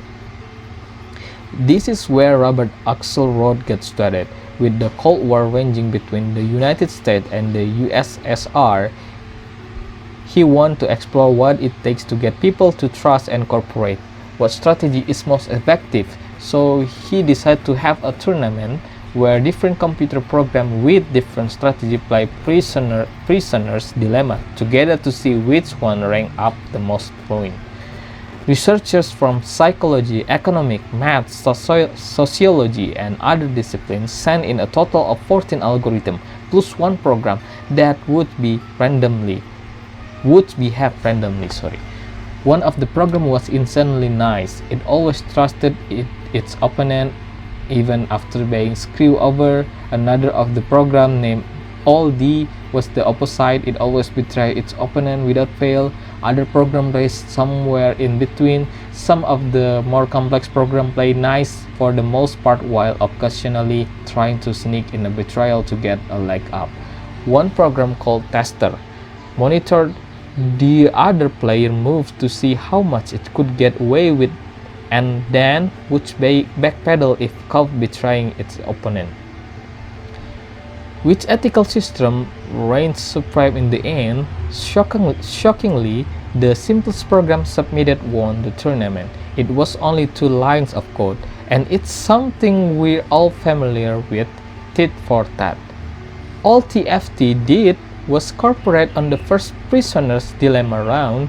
This is where Robert Axelrod gets started. With the Cold War raging between the United States and the USSR, he wanted to explore what it takes to get people to trust and cooperate. What strategy is most effective? So he decided to have a tournament where different computer programs with different strategy play prisoner's dilemma together to see which one rank up the most point. Researchers from psychology, economic, math, sociology, and other disciplines sent in a total of 14 algorithms plus one program that would behave randomly. One of the program was insanely nice. It always trusted its opponent even after being screwed over. Another of the program named All D was the opposite. It always betrayed its opponent without fail. Other program raced somewhere in between. Some of the more complex program played nice for the most part while occasionally trying to sneak in a betrayal to get a leg up. One program called Tester monitored the other player moves to see how much it could get away with and then would backpedal if caught betraying its opponent. Which ethical system reigned supreme in the end? Shockingly, the simplest program submitted won the tournament. It was only 2 lines of code, and it's something we're all familiar with, tit for tat. All TFT did was cooperate on the first prisoner's dilemma round.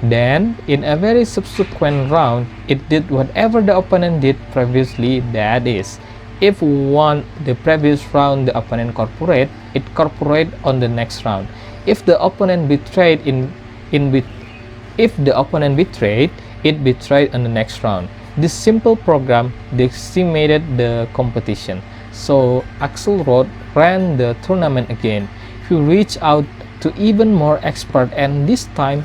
Then, in a very subsequent round, it did whatever the opponent did previously, that is, if won the previous round the opponent corporate, it corporate on the next round. If the opponent betrayed it betrayed on the next round. This simple program decimated the competition. So Axelrod ran the tournament again. He reached out to even more experts and this time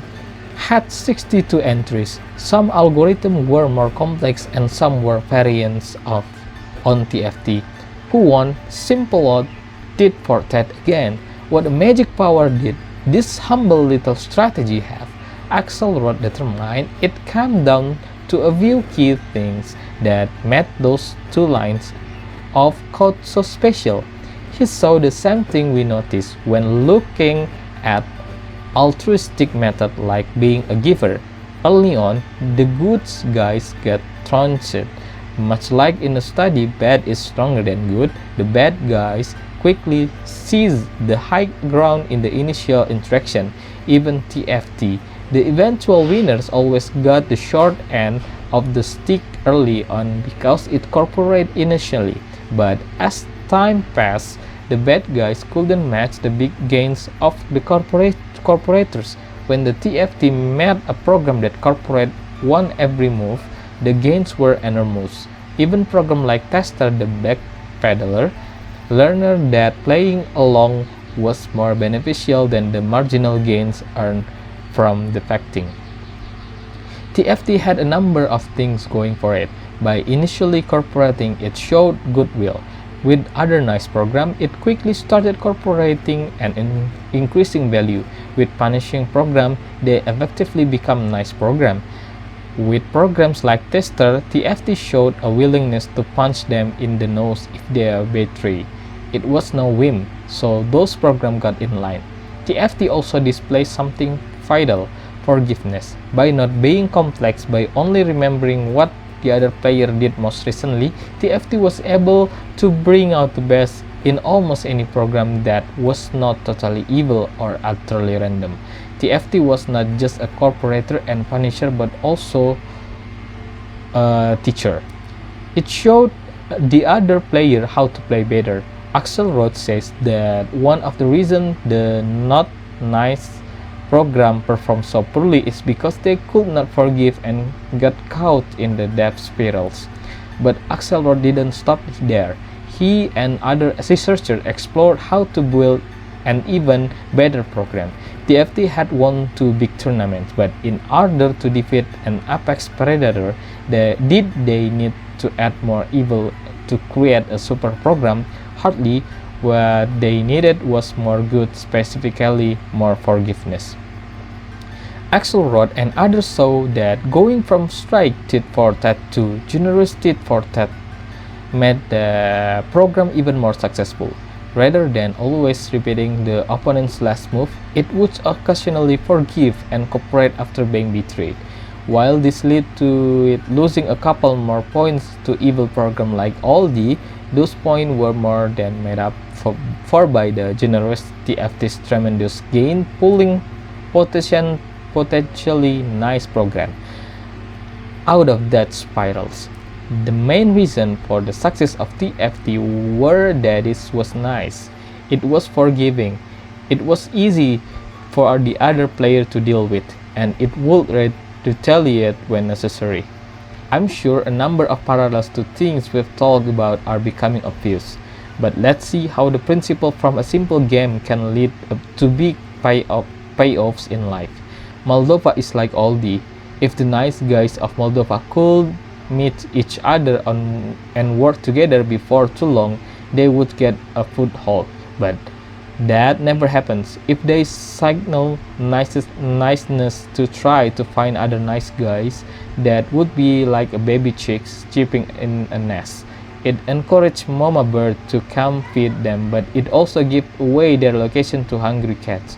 had 62 entries. Some algorithms were more complex and some were variants of on TFT. Who won? Simple tit for tat again. What a magic power did this humble little strategy have? Axelrod determined it came down to a few key things that made those 2 lines of code so special. He saw the same thing we noticed when looking at altruistic method like being a giver. Early on, the good guys get trounced. Much like in a study, bad is stronger than good. The bad guys quickly seize the high ground in the initial interaction. Even TFT, the eventual winners always got the short end of the stick early on because it corporate initially. But as time passed, the bad guys couldn't match the big gains of the corporators. When the TFT made a program that corporate won every move, the gains were enormous. Even program like Tester the backpedaler learned that playing along was more beneficial than the marginal gains earned from defecting. TFT had a number of things going for it. By initially corporating, it showed goodwill. With other nice programs, it quickly started corporating and increasing value. With punishing programs, they effectively become nice programs. With programs like Tester, TFT showed a willingness to punch them in the nose if they betray. It was no whim, so those programs got in line. TFT also displays something vital, forgiveness. By not being complex, by only remembering what the other player did most recently, TFT was able to bring out the best in almost any program that was not totally evil or utterly random. TFT was not just a corporator and punisher but also a teacher. It showed the other player how to play better. Axelrod says that one of the reasons the not nice program performed so poorly is because they could not forgive and got caught in the debt spirals. But Axelrod didn't stop there. He and other researchers explored how to build an even better program. TFT had won 2 big tournaments, but in order to defeat an apex predator, they need to add more evil to create a super program? Hardly. What they needed was more good, specifically more forgiveness. Axelrod and others saw that going from straight tit for tat to generous tit for tat made the program even more successful. Rather than always repeating the opponent's last move, it would occasionally forgive and cooperate after being betrayed. While this led to it losing a couple more points to evil program like Aldi, those points were more than made up for by the generous TFT's tremendous gain, pulling potentially nice program out of that spirals. The main reason for the success of TFT were that it was nice, it was forgiving, it was easy for the other player to deal with, and it would retaliate when necessary. I'm sure a number of parallels to things we've talked about are becoming obvious, but let's see how the principle from a simple game can lead up to big payoffs in life. Moldova is like Aldi. If the nice guys of Moldova could meet each other and work together before too long, they would get a foothold. But that never happens. If they signal niceness to try to find other nice guys, that would be like a baby chicks chirping in a nest. It encouraged mama bird to come feed them, but it also gives away their location to hungry cats.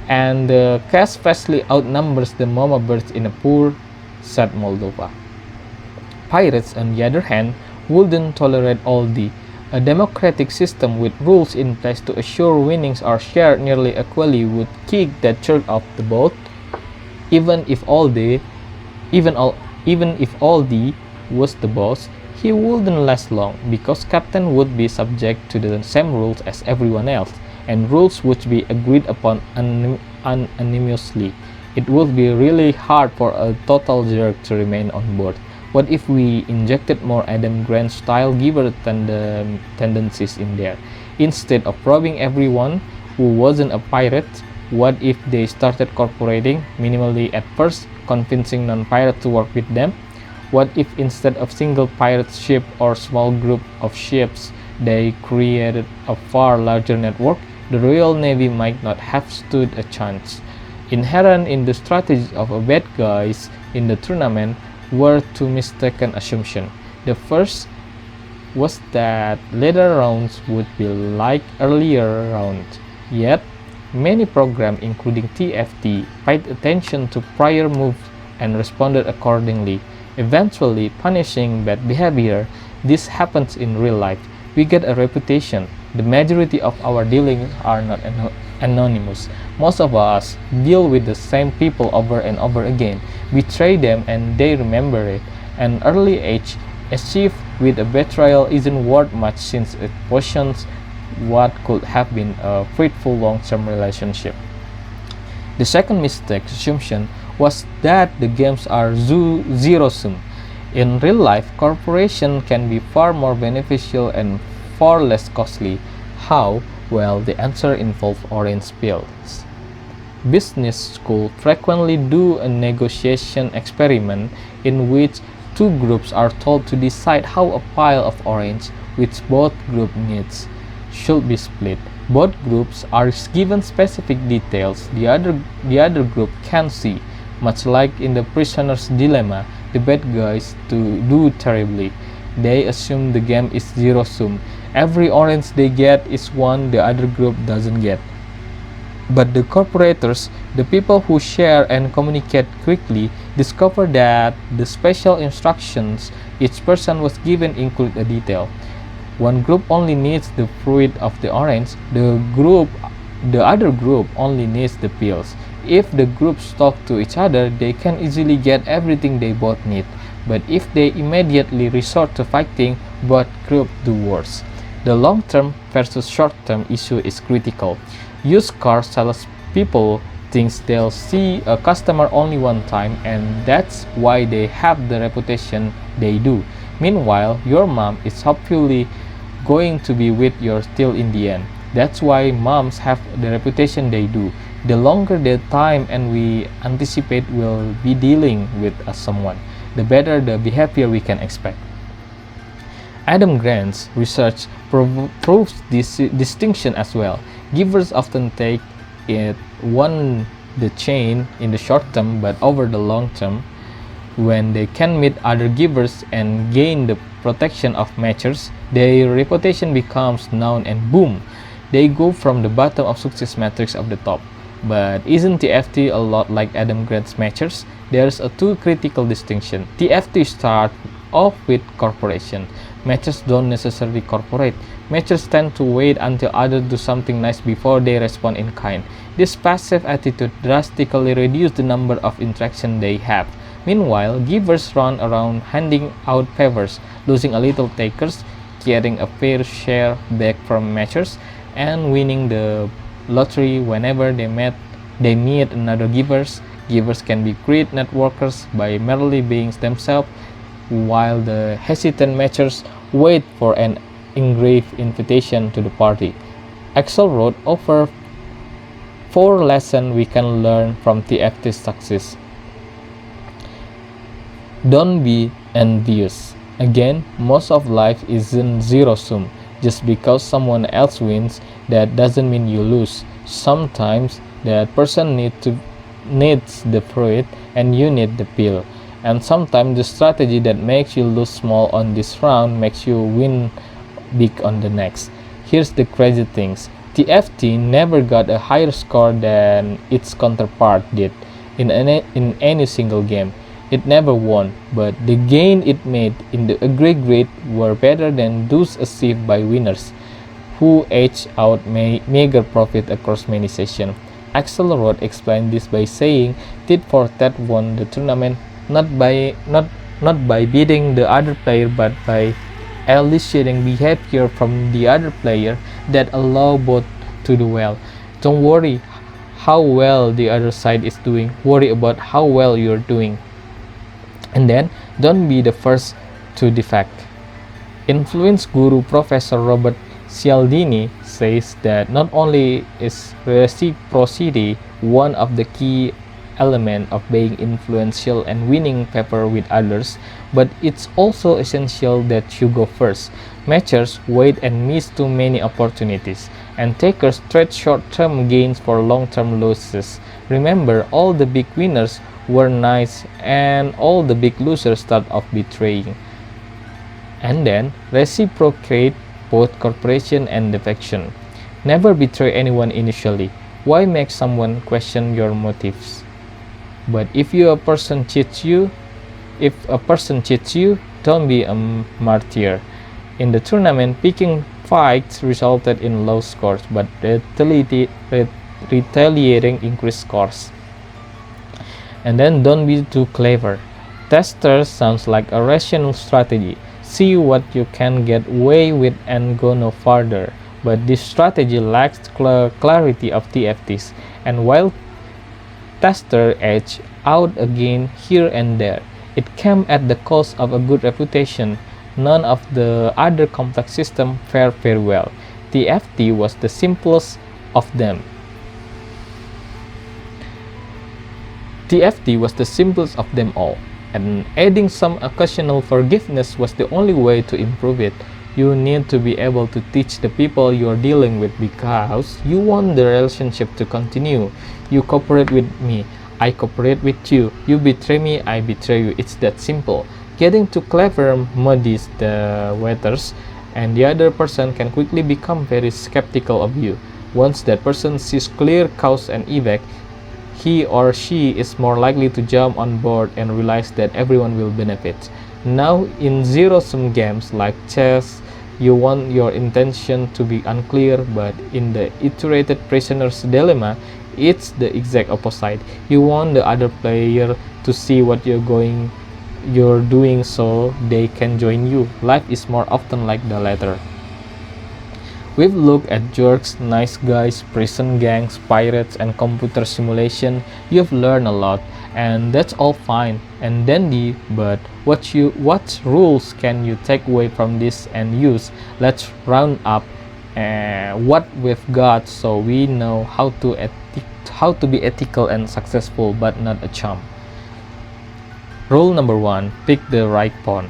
And the cats vastly outnumbers the mama birds in a poor, sad Moldova. Pirates, on the other hand, wouldn't tolerate all a democratic system with rules in place to assure winnings are shared nearly equally would kick that jerk off the boat. Even if Aldi was the boss, he wouldn't last long because captain would be subject to the same rules as everyone else, and rules would be agreed upon unanimously. It would be really hard for a total jerk to remain on board. What if we injected more Adam Grant style giver tendencies in there? Instead of robbing everyone who wasn't a pirate, what if they started cooperating minimally at first, convincing non-pirates to work with them? What if instead of single pirate ship or small group of ships, they created a far larger network? The Royal Navy might not have stood a chance. Inherent in the strategy of a bad guys in the tournament were two mistaken assumptions. The first was that later rounds would be like earlier rounds. Yet, many programs, including TFT, paid attention to prior moves and responded accordingly, eventually punishing bad behavior. This happens in real life. We get a reputation. The majority of our dealings are not anonymous. Most of us deal with the same people over and over again, betray them and they remember it. An early age achieved with a betrayal isn't worth much since it poisons what could have been a fruitful long-term relationship. The second mistake assumption was that the games are zero-sum. In real life, cooperation can be far more beneficial and far less costly. How? Well, the answer involves orange pills. Business schools frequently do a negotiation experiment in which two groups are told to decide how a pile of orange, which both groups needs, should be split. Both groups are given specific details the other group can see. Much like in the prisoner's dilemma, the bad guys do terribly. They assume the game is zero-sum. Every orange they get is one the other group doesn't get. But the cooperators, the people who share and communicate quickly, discover that the special instructions each person was given include a detail. One group only needs the fruit of the orange, the other group only needs the peels. If the groups talk to each other, they can easily get everything they both need. But if they immediately resort to fighting, both groups do worse. The long-term versus short-term issue is critical. Used car salespeople think they'll see a customer only one time, and that's why they have the reputation they do. Meanwhile, your mom is hopefully going to be with you till in the end. That's why moms have the reputation they do. The longer the time and we anticipate we'll be dealing with someone, the better the behavior we can expect. Adam Grant's research proves this distinction as well. Givers often take it one the chain in the short term, but over the long term, when they can meet other givers and gain the protection of matchers, their reputation becomes known and boom, they go from the bottom of success matrix of the top. But isn't TFT a lot like Adam Grant's matches? There's a two critical distinction. TFT start off with corporation. Matches don't necessarily corporate. Matches tend to wait until others do something nice before they respond in kind. This passive attitude drastically reduces the number of interactions they have. Meanwhile, givers run around handing out favors, losing a little takers, getting a fair share back from matchers, and winning the lottery whenever they meet another givers. Givers can be great networkers by merely being themselves, while the hesitant matchers wait for an engraved invitation to the party. Axel wrote over 4 lessons we can learn from TFT's success. Don't be envious. Again, most of life isn't zero sum. Just because someone else wins, that doesn't mean you lose. Sometimes that person needs the fruit and you need the peel. And sometimes the strategy that makes you lose small on this round makes you win big on the next. Here's the crazy things. TFT never got a higher score than its counterpart did in any single game. It never won, but the gain it made in the aggregate were better than those achieved by winners, who edged out meager profit across many sessions. Axel Rod explained this by saying Tit for Tat won the tournament not by beating the other player, but by eliciting behavior from the other player that allow both to do well. Don't worry how well the other side is doing, worry about how well you're doing. And then, don't be the first to defect. Influence guru Professor Robert Cialdini says that not only is reciprocity one of the key elements of being influential and winning favor with others, but it's also essential that you go first. Matchers wait and miss too many opportunities, and takers trade short-term gains for long-term losses. Remember, all the big winners were nice and all the big losers start off betraying. And then reciprocate both cooperation and defection. Never betray anyone initially. Why make someone question your motives? But if a person cheats you, don't be a martyr. In the tournament, picking fights resulted in low scores, but retaliating increased scores. And then don't be too clever. Testers sounds like a rational strategy. See what you can get away with and go no farther. But this strategy lacks clarity of TFTs, and while tester edge out again here and there, it came at the cost of a good reputation. None of the other complex systems fared very well. TFT was the simplest of them. TFT was the simplest of them all, and adding some occasional forgiveness was the only way to improve it. You need to be able to teach the people you are dealing with because you want the relationship to continue. You cooperate with me, I cooperate with you. You betray me, I betray you. It's that simple. Getting too clever muddies the waters, and the other person can quickly become very skeptical of you. Once that person sees clear cause and effect, he or she is more likely to jump on board and realize that everyone will benefit. Now, in zero-sum games like chess, you want your intention to be unclear, but in the iterated prisoner's dilemma, it's the exact opposite. You want the other player to see what you're doing so they can join you. Life is more often like the latter. We've looked at jerks, nice guys, prison gangs, pirates, and computer simulation. You've learned a lot, and that's all fine and dandy, but what rules can you take away from this and use? Let's round up what we've got so we know how to be ethical and successful but not a chump. Rule number 1, pick the right pawn.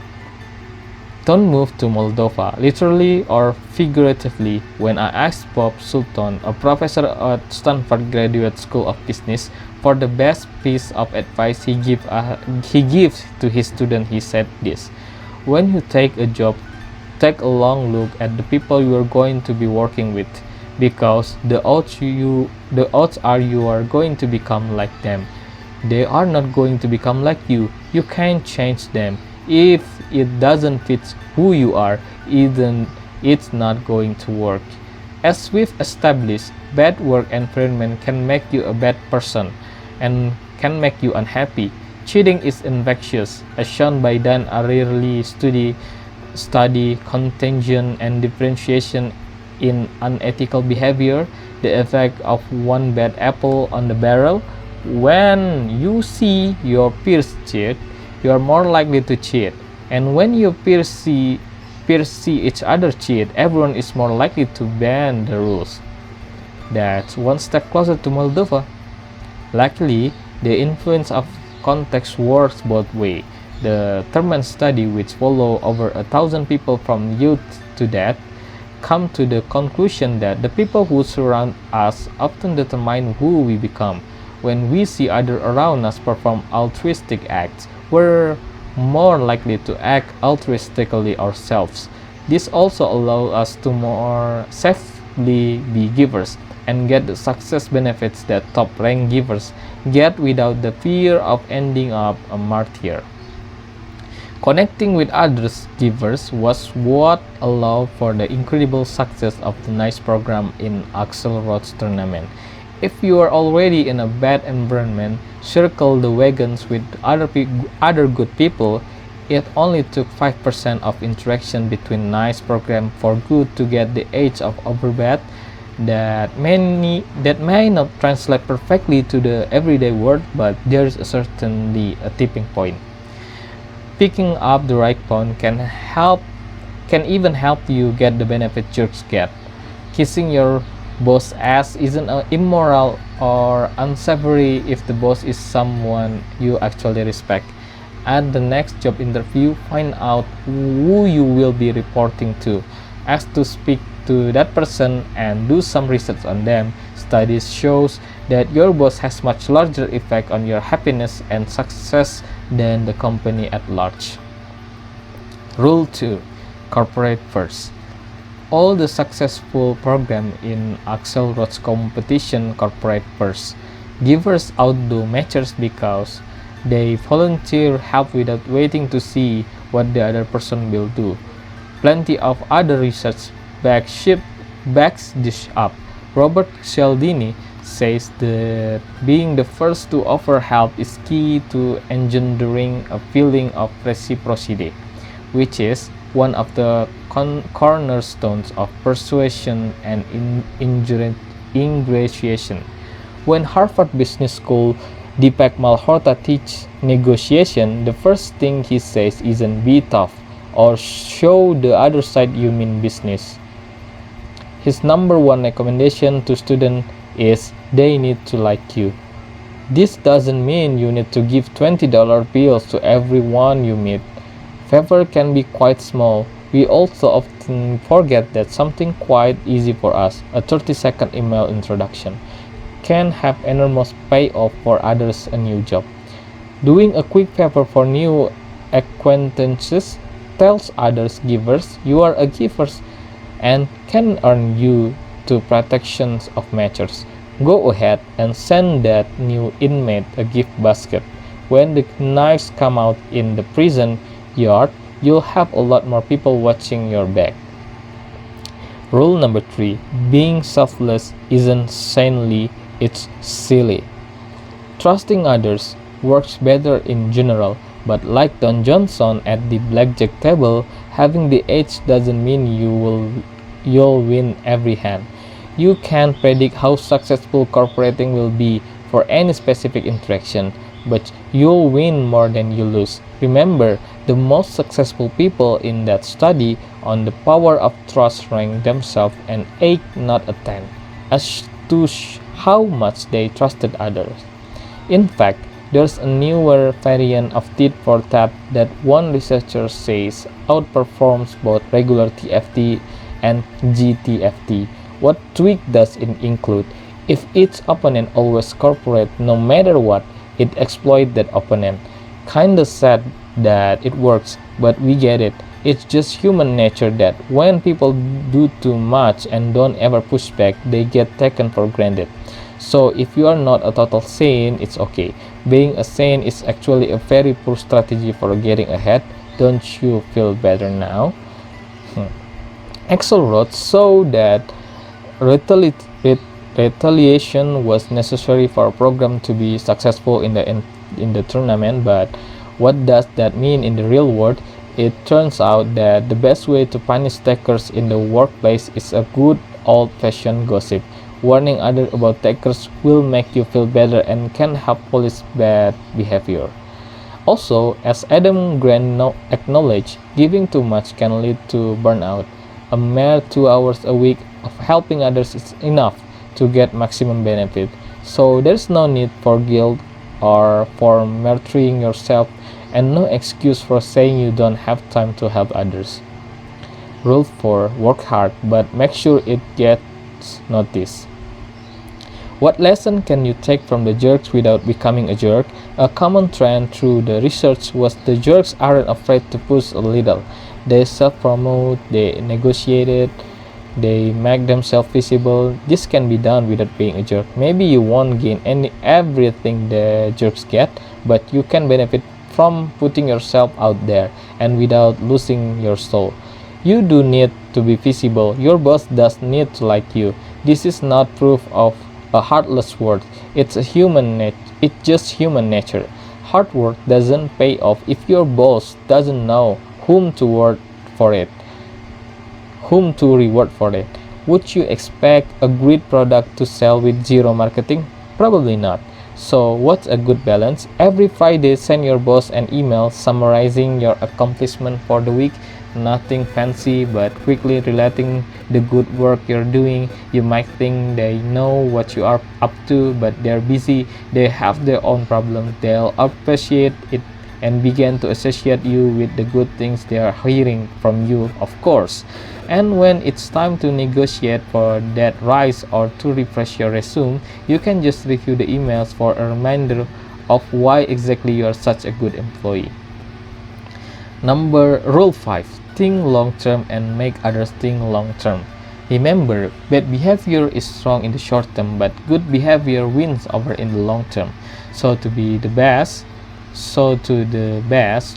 Don't move to Moldova, literally or figuratively. When I asked Bob Sultan, a professor at Stanford Graduate School of Business, for the best piece of advice he gives to his student, he said this: when you take a job, take a long look at the people you are going to be working with. because the odds are you are going to become like them. They are not going to become like you. You can't change them. If it doesn't fit who you are, then it's not going to work. As we've established, bad work environment can make you a bad person and can make you unhappy. Cheating is infectious, as shown by Dan Ariely study contagion and differentiation in unethical behavior, the effect of one bad apple on the barrel. When you see your peers cheat, you are more likely to cheat. And when your peers see each other cheat, everyone is more likely to bend the rules. That's one step closer to Moldova. Luckily, the influence of context works both ways. The Thurman study, which followed over 1,000 people from youth to death, come to the conclusion that the people who surround us often determine who we become. When we see others around us perform altruistic acts, we're more likely to act altruistically ourselves. This also allows us to more safely be givers and get the success benefits that top-ranked givers get without the fear of ending up a martyr. Connecting with others givers was what allowed for the incredible success of the NICE program in Axelrod's tournament. If you are already in a bad environment, circle the wagons with other good people. It only took 5% of interaction between NICE program for good to get the age of overbad that may not translate perfectly to the everyday world, but there's certainly a tipping point. Picking up the right phone can even help you get the benefit jerks get. Kissing your boss ass isn't immoral or unsavory if the boss is someone you actually respect. At the next job interview, find out who you will be reporting to. Ask to speak to that person and do some research on them. Studies shows that your boss has much larger effect on your happiness and success than the company at large. Rule 2. Corporate first. All the successful programs in Axelrod's competition corporate first. Givers outdo matchers because they volunteer help without waiting to see what the other person will do. Plenty of other research backs this up. Robert Cialdini says that being the first to offer help is key to engendering a feeling of reciprocity, which is one of the cornerstones of persuasion and ingratiation. When Harvard Business School Deepak Malhotra teaches negotiation, the first thing he says isn't be tough or show the other side you mean business. His number one recommendation to students is they need to like you. This doesn't mean you need to give $20 bills to everyone you meet. Favor can be quite small. We also often forget that something quite easy for us, a 30-second email introduction, can have enormous payoff for others a new job. Doing a quick favor for new acquaintances tells others givers you are a giver and can earn you to protections of matchers. Go ahead and send that new inmate a gift basket. When the knives come out in the prison yard, you'll have a lot more people watching your back. Rule number 3. Being selfless isn't sanely, it's silly. Trusting others works better in general, but like Don Johnson at the blackjack table, having the edge doesn't mean you'll win every hand. You can't predict how successful cooperating will be for any specific interaction, but you'll win more than you lose. Remember, the most successful people in that study on the power of trust rank themselves an 8 not a 10 as to how much they trusted others. In fact, there's a newer variant of tit for tat that one researcher says outperforms both regular TFT and GTFT. What tweak does it include? If each opponent always cooperate no matter what, it exploits that opponent. Kinda sad that it works, but we get it. It's just human nature that when people do too much and don't ever push back, they get taken for granted. So if you are not a total saint, it's okay. Being a saint is actually a very poor strategy for getting ahead. Don't you feel better now? Axel wrote so that retaliation was necessary for a program to be successful in the tournament, but what does that mean in the real world? It turns out that the best way to punish takers in the workplace is a good old-fashioned gossip. Warning others about takers will make you feel better and can help police bad behavior. Also, as Adam Grant acknowledged, giving too much can lead to burnout. A mere 2 hours a week of helping others is enough to get maximum benefit. So there's no need for guilt or for martyring yourself, and no excuse for saying you don't have time to help others. Rule 4. Work hard, but make sure it gets noticed. What lesson can you take from the jerks without becoming a jerk? A common trend through the research was the jerks aren't afraid to push a little. They self-promote, they negotiate it, they make themselves visible. This can be done without being a jerk. Maybe you won't gain everything the jerks get, but you can benefit from putting yourself out there and without losing your soul. You do need to be visible. Your boss does need to like you. This is not proof of a heartless world. It's just human nature. Hard work doesn't pay off if your boss doesn't know whom to reward for it. Would you expect a great product to sell with zero marketing? Probably not. So what's a good balance? Every Friday, send your boss an email summarizing your accomplishment for the week. Nothing fancy, but quickly relating the good work you're doing. You might think they know what you are up to, but they're busy. They have their own problems. They'll appreciate it and begin to associate you with the good things they are hearing from you, of course. And when it's time to negotiate for that rise or to refresh your resume, you can just review the emails for a reminder of why exactly you are such a good employee. Rule 5. Think long term and make others think long term. Remember, bad behavior is strong in the short term, but good behavior wins over in the long term. So to the best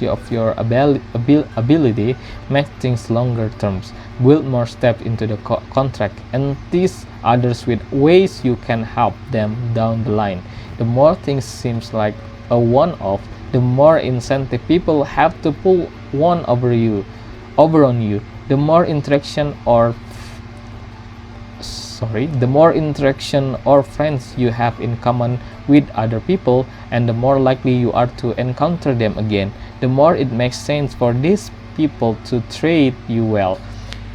of your ability, make things longer terms, build more steps into the contract, and tease others with ways you can help them down the line. The more things seems like a one-off, the more incentive people have to pull one over on you. The more interaction or friends you have in common with other people, and the more likely you are to encounter them again, the more it makes sense for these people to treat you well.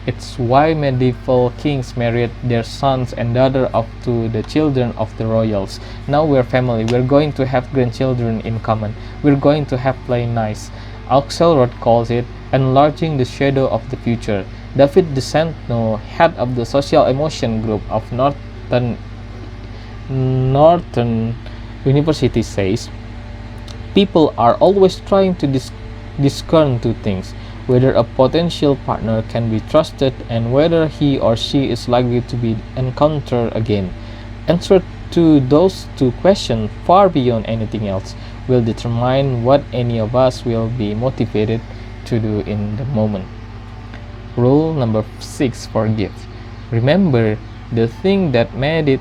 It's why medieval kings married their sons and daughters up to the children of the royals. Now we're family, we're going to have grandchildren in common, we're going to have play nice. Axelrod calls it enlarging the shadow of the future. David DeSanto, head of the social emotion group of Northern University, says, people are always trying to discern two things: whether a potential partner can be trusted and whether he or she is likely to be encountered again. Answer to those two questions, far beyond anything else, will determine what any of us will be motivated to do in the moment. Rule number 6. Forgive. Remember, the thing that made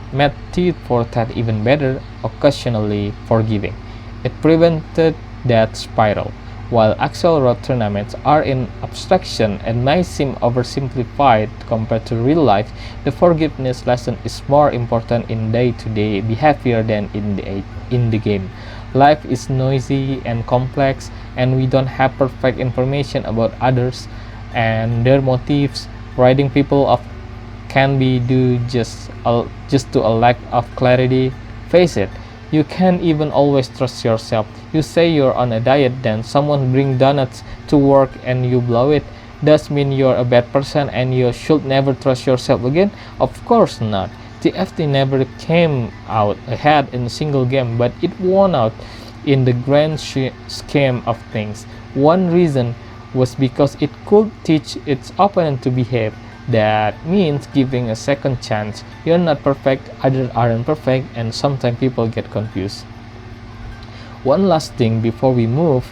tit for tat even better, occasionally forgiving. It prevented that spiral. While Axelrod tournaments are in abstraction and may seem oversimplified compared to real life, the forgiveness lesson is more important in day-to-day behavior than in the game. Life is noisy and complex, and we don't have perfect information about others and their motives. Writing people off can be due just to a lack of clarity. Face it, you can't even always trust yourself. You say you're on a diet, then someone brings donuts to work and you blow it. Does mean you're a bad person and you should never trust yourself again? Of course not. The FT never came out ahead in a single game, but it won out in the grand scheme of things. One reason was because it could teach its opponent to behave. That means giving a second chance. You're not perfect, others aren't perfect, and sometimes people get confused. One last thing before we move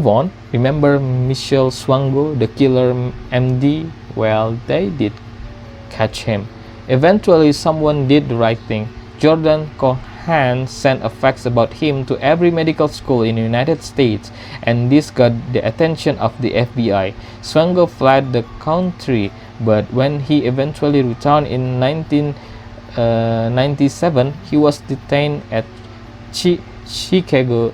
on. Remember Michel Swango, the killer MD? Well, they did catch him. Eventually, someone did the right thing. Jordan Cohan sent a fax about him to every medical school in the United States, and this got the attention of the FBI. Swango fled the country, but when he eventually returned in 1997, he was detained at Chicago's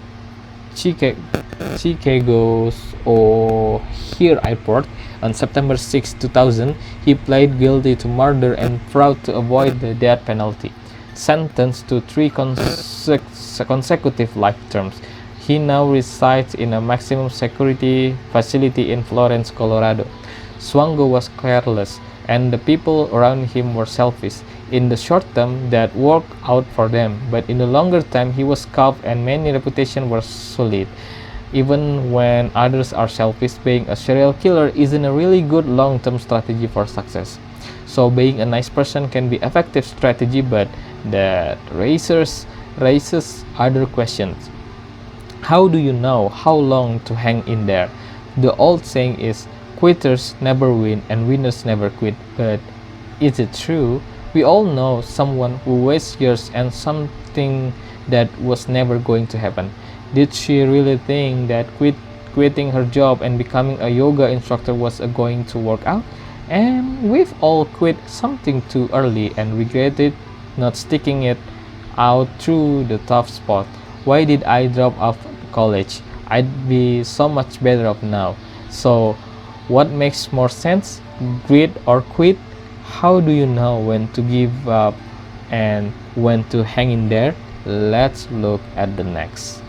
O'Hare Airport on September 6, 2000. He pled guilty to murder and fraud to avoid the death penalty. Sentenced to 3 consecutive life terms, he now resides in a maximum security facility in Florence, Colorado. Swango was careless, and the people around him were selfish. In the short term, that worked out for them, but in the longer term, he was caught and many reputations were solid. Even when others are selfish, being a serial killer isn't a really good long-term strategy for success. So being a nice person can be effective strategy, but that raises other questions. How do you know how long to hang in there? The old saying is, quitters never win and winners never quit. But is it true? We all know someone who wastes years and something that was never going to happen. Did she really think that quitting her job and becoming a yoga instructor was going to work out? And we've all quit something too early and regretted not sticking it out through the tough spot. Why did I drop out of college? I'd be so much better off now. So, what makes more sense? Grit or quit? How do you know when to give up and when to hang in there? Let's look at the next.